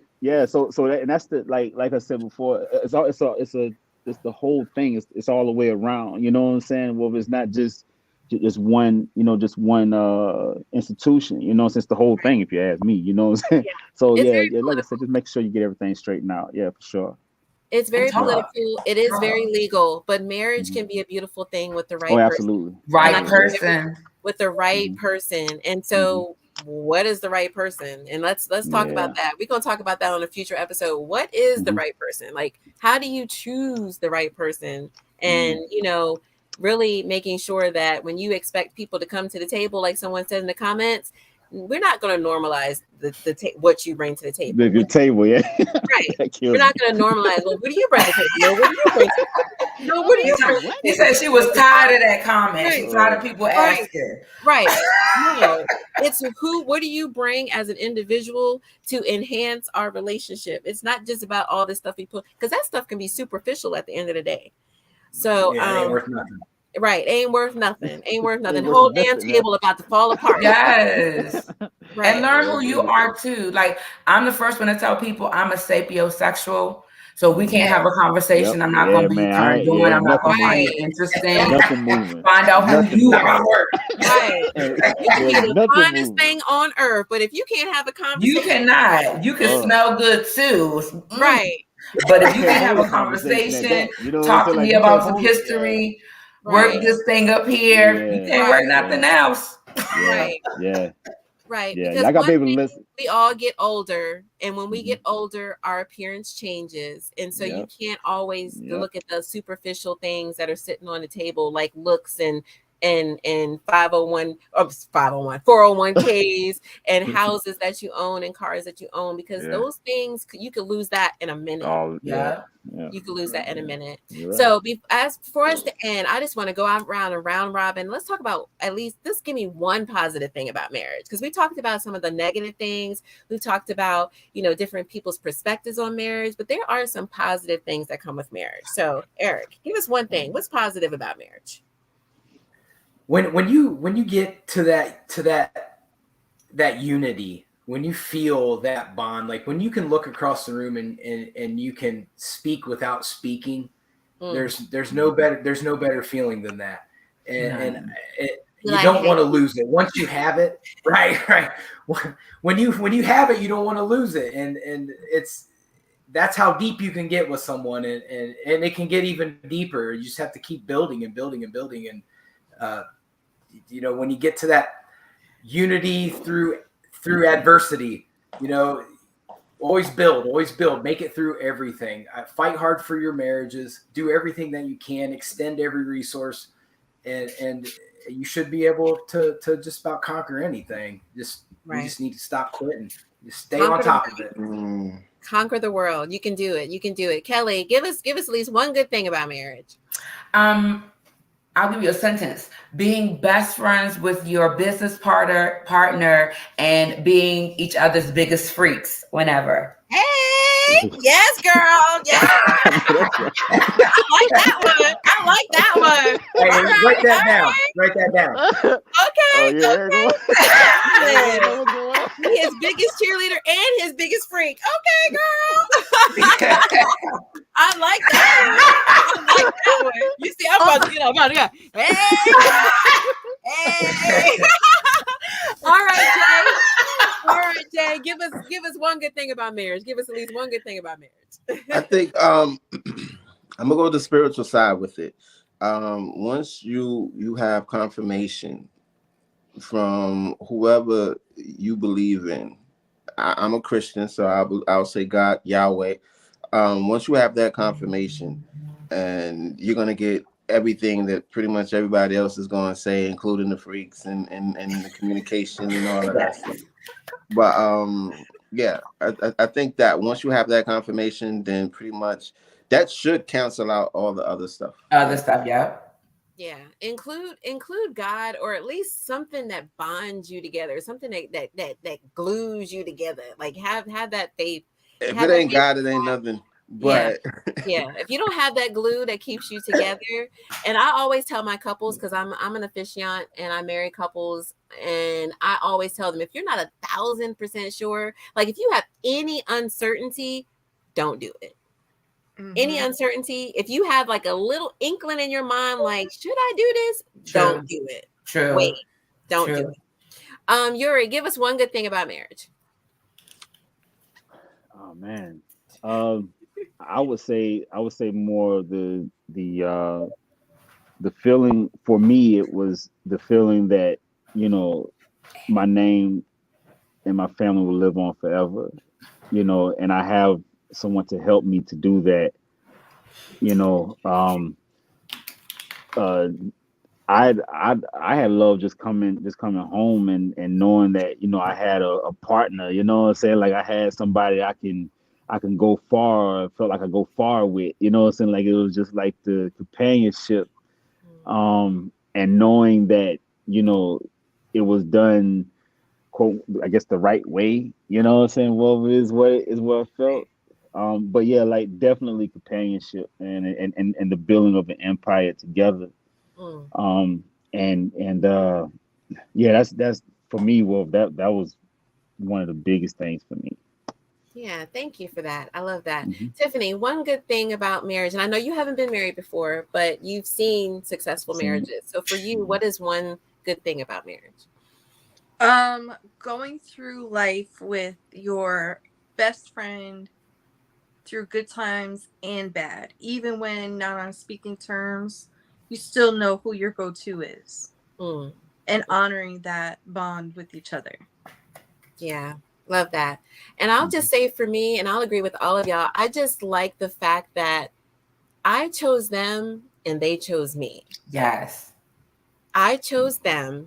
and that's the like I said before, it's the whole thing. It's all the way around. You know what I'm saying? Well, it's not just one, just one institution. It's the whole thing. If you ask me, you know what I'm saying? Yeah. So like I said, just make sure you get everything straightened out. Yeah, for sure. It's very political. It is very legal, but marriage can be a beautiful thing with the right absolutely. person. With the right person. And so what is the right person? And let's talk about that. We're going to talk about that on a future episode. What is the right person? Like, how do you choose the right person? And, really making sure that when you expect people to come to the table, like someone said in the comments, we're not going to normalize what you bring to the table. The table, yeah. Right. We're not going to normalize. Well, what do you bring to the table? What do you bring to the table? No, what do you bring? He said she was tired of that comment. Right. She's tired of people asking. Right. No, it's what do you bring as an individual to enhance our relationship? It's not just about all this stuff we put, because that stuff can be superficial at the end of the day. So, ain't worth nothing. Right, ain't worth nothing. Whole damn table about to fall apart. Yes. Right. And learn who you are too. Like, I'm the first one to tell people I'm a sapiosexual. So we can't have a conversation. I'm not going to be turned on. I'm not going to find it interesting. Find out who you are. Right. You can be the finest thing on earth, but if you can't have a conversation, you cannot. You can smell good too. Right. But if you can have a conversation, talk to me about some history. Work this thing up here. You can't work nothing else. Right. Right. Because I got people to listen. We all get older, and when we get older, our appearance changes, and so you can't always look at the superficial things that are sitting on the table, like looks and 401ks and houses that you own and cars that you own, because those things, you could lose that in a minute. You could lose that in a minute. Right. So as for us to end, I just want to go around and round robin. Let's talk about, at least just give me one positive thing about marriage, because we talked about some of the negative things. We talked about different people's perspectives on marriage, but there are some positive things that come with marriage. So Eric, give us one thing. What's positive about marriage? When you get to that unity, when you feel that bond, like when you can look across the room and you can speak without speaking, there's no better feeling than that. And you don't want to lose it once you have it. Right. When you have it, you don't want to lose it, and that's how deep you can get with someone, and it can get even deeper. You just have to keep building and building and building, and when you get to that unity through adversity, always build, make it through everything. Fight hard for your marriages, do everything that you can, extend every resource, and you should be able to just about conquer anything. You just need to stop quitting. Just stay on top of it. Conquer the world. You can do it. Kelly, give us at least one good thing about marriage. I'll give you a sentence. Being best friends with your business partner and being each other's biggest freaks whenever. Hey, yes, girl. Yeah. I like that one. Hey, write that down. Okay. His biggest cheerleader and his biggest freak. Okay, girl. I like that one. You see, I'm about to go. Hey. thing about marriage. Give us at least one good thing about marriage. I think I'm gonna go to the spiritual side with it. Once you have confirmation from whoever you believe in, I'm a Christian, so I'll say God, Yahweh. Once you have that confirmation, and you're gonna get everything that pretty much everybody else is gonna say, including the freaks and the communication and all of that stuff. But yeah, I think that once you have that confirmation, then pretty much that should cancel out all the other stuff. Other stuff, yeah. Yeah, include God, or at least something that bonds you together, something that glues you together. Like have that faith. If Have it that ain't faith. God, it ain't nothing. Yeah. But Yeah, if you don't have that glue that keeps you together, and I always tell my couples, because I'm an officiant and I marry couples, and I always tell them, if you're not 1,000% sure, like if you have any uncertainty, don't do it. Any uncertainty, if you have like a little inkling in your mind, like, should I do this? True. Don't do it. True. Wait, don't True. do it. Yuri, give us one good thing about marriage. Oh man. I would say more the feeling for me. It was the feeling that, you know, my name and my family will live on forever, you know, and I have someone to help me to do that, you know. I had love just coming home and knowing that, you know, I had a partner, you know what I'm saying? Like I had somebody I can go far, felt like I go far with, you know what I'm saying? Like it was just like the companionship, and knowing that, you know, it was done, quote, I guess the right way, you know what I'm saying? Well, it is what it felt. But yeah, like definitely companionship and the building of an empire together. Yeah, that's for me. Well, that was one of the biggest things for me. Yeah, thank you for that. I love that. Mm-hmm. Tiffany, one good thing about marriage, and I know you haven't been married before, but you've seen successful marriages. So for you, what is one good thing about marriage? Going through life with your best friend through good times and bad, even when not on speaking terms, you still know who your go-to is, and honoring that bond with each other. Yeah, love that. And I'll just say for me, and I'll agree with all of y'all, I just like the fact that I chose them and they chose me. Yes. I chose them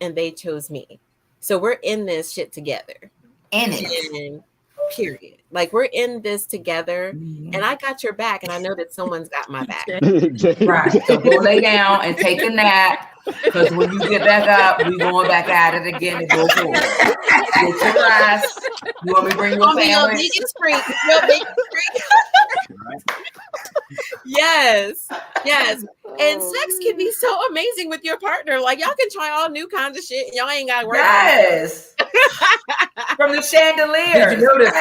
and they chose me. So we're in this shit together. In it. And period. Like we're in this together, and I got your back, and I know that someone's got my back. Right. So go lay down and take a nap, because when you get back up, we going back at it again and go forward. Get your rest. You want me to bring your family? Your biggest freak. Your biggest freak. Yes. And sex can be so amazing with your partner. Like y'all can try all new kinds of shit, and y'all ain't got to worry. Yes. From the chandelier. Did you notice?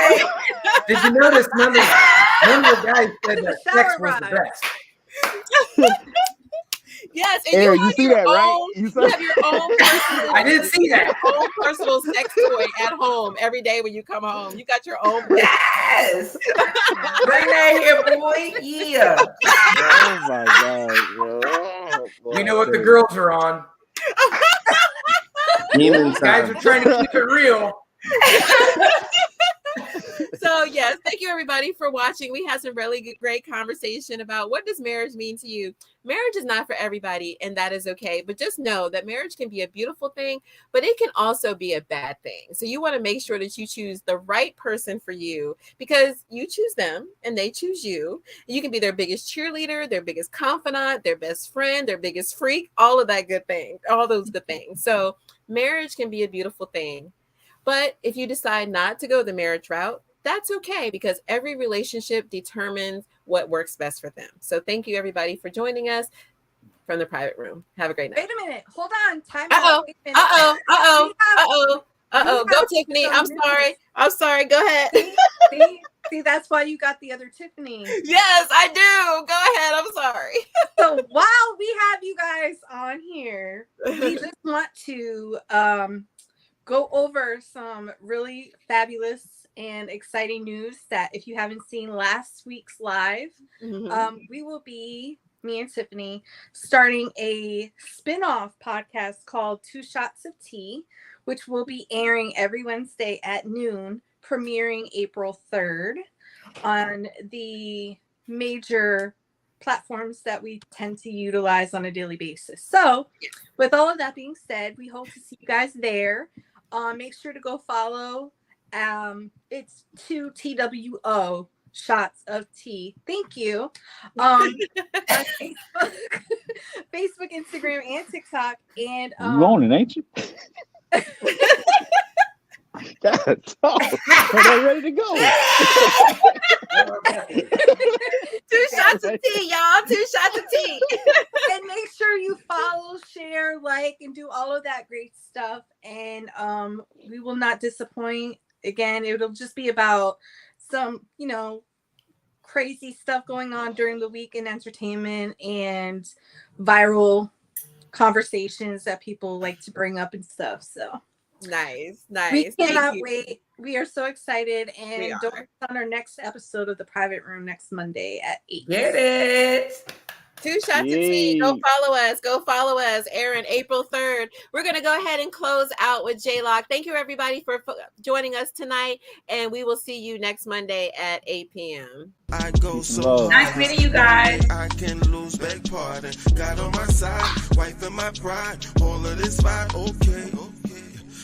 Did you notice? None of the guys said that sex was the best. Yes, and Aaron, you see that, right? You have your own personal, I didn't see that. Your own personal sex toy at home every day when you come home. You got your own. Yes. Bring that here, boy. Yeah. Oh my God. We know what the girls are on. Guys are trying to keep it real. So yes, thank you everybody for watching. We had some really great conversation about what does marriage mean to you. Marriage is not for everybody, and that is okay. But just know that marriage can be a beautiful thing, but it can also be a bad thing. So you want to make sure that you choose the right person for you, because you choose them and they choose you. You can be their biggest cheerleader, their biggest confidant, their best friend, their biggest freak, all of that good thing, all those good things. So marriage can be a beautiful thing. But if you decide not to go the marriage route, that's okay, because every relationship determines what works best for them. So thank you everybody for joining us from the private room. Have a great night. Wait a minute. Hold on. Time out. Go, Tiffany. I'm sorry. Go ahead. See, that's why you got the other Tiffany. Yes, I do. Go ahead. I'm sorry. So while we have you guys on here, we just want to go over some really fabulous and exciting news that if you haven't seen last week's live, we will be, me and Tiffany, starting a spin-off podcast called Two Shots of Tea, which will be airing every Wednesday at noon, premiering April 3rd on the major platforms that we tend to utilize on a daily basis. So with all of that being said, we hope to see you guys there. Make sure to go follow. It's 2TWO shots of tea. Thank you. On Facebook, Instagram, and TikTok. And you own it, ain't you? That's all. Are they ready to go? 2 shots of tea, y'all. 2 shots of tea. And make sure you follow, share, like, and do all of that great stuff. And we will not disappoint. Again, it'll just be about some, crazy stuff going on during the week in entertainment and viral conversations that people like to bring up and stuff. So nice. We cannot wait. We are so excited. And don't miss on our next episode of The Private Room next Monday at 8. Get it. 2 shots of tea. Go follow us. Aaron, April 3rd. We're going to go ahead and close out with J-Lock. Thank you, everybody, for joining us tonight. And we will see you next Monday at 8 p.m. I go so nice meeting you guys. I can lose, beg pardon. God on my side, wife in my pride. All of this vibe, okay.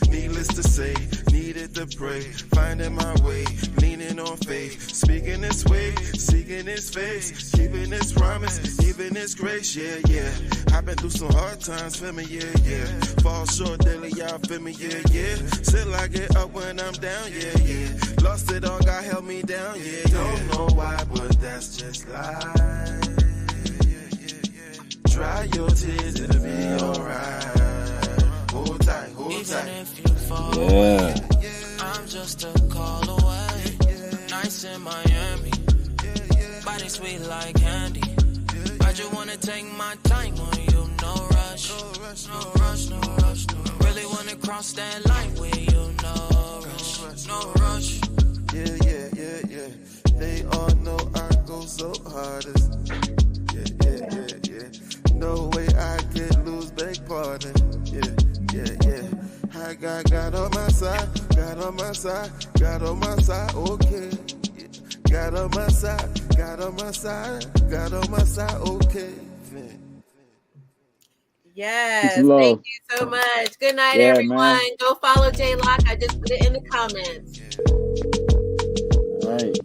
Needless to say, needed to pray, finding my way, leaning on faith, speaking His way, seeking His face, keeping His promise, even His grace, yeah. I've been through some hard times, feel me, yeah. Fall short daily, y'all feel me, yeah. Still I get up when I'm down, yeah. Lost it all, God held me down, yeah. Don't know why, but that's just life. Dry your tears, it'll be alright. Hold tight. Even if you fall away, I'm just a call away. Nice in Miami, body sweet like candy. I just wanna take my time on you, no rush. Really wanna cross that line with you, no rush. Yeah. They all know I go so hardest. Yeah. No way I can lose, beg pardon. Yeah. I got God on my side, okay. God on my side, okay. Yes, thank you so much. Good night, everyone. Man. Go follow J-Lock. I just put it in the comments. All right.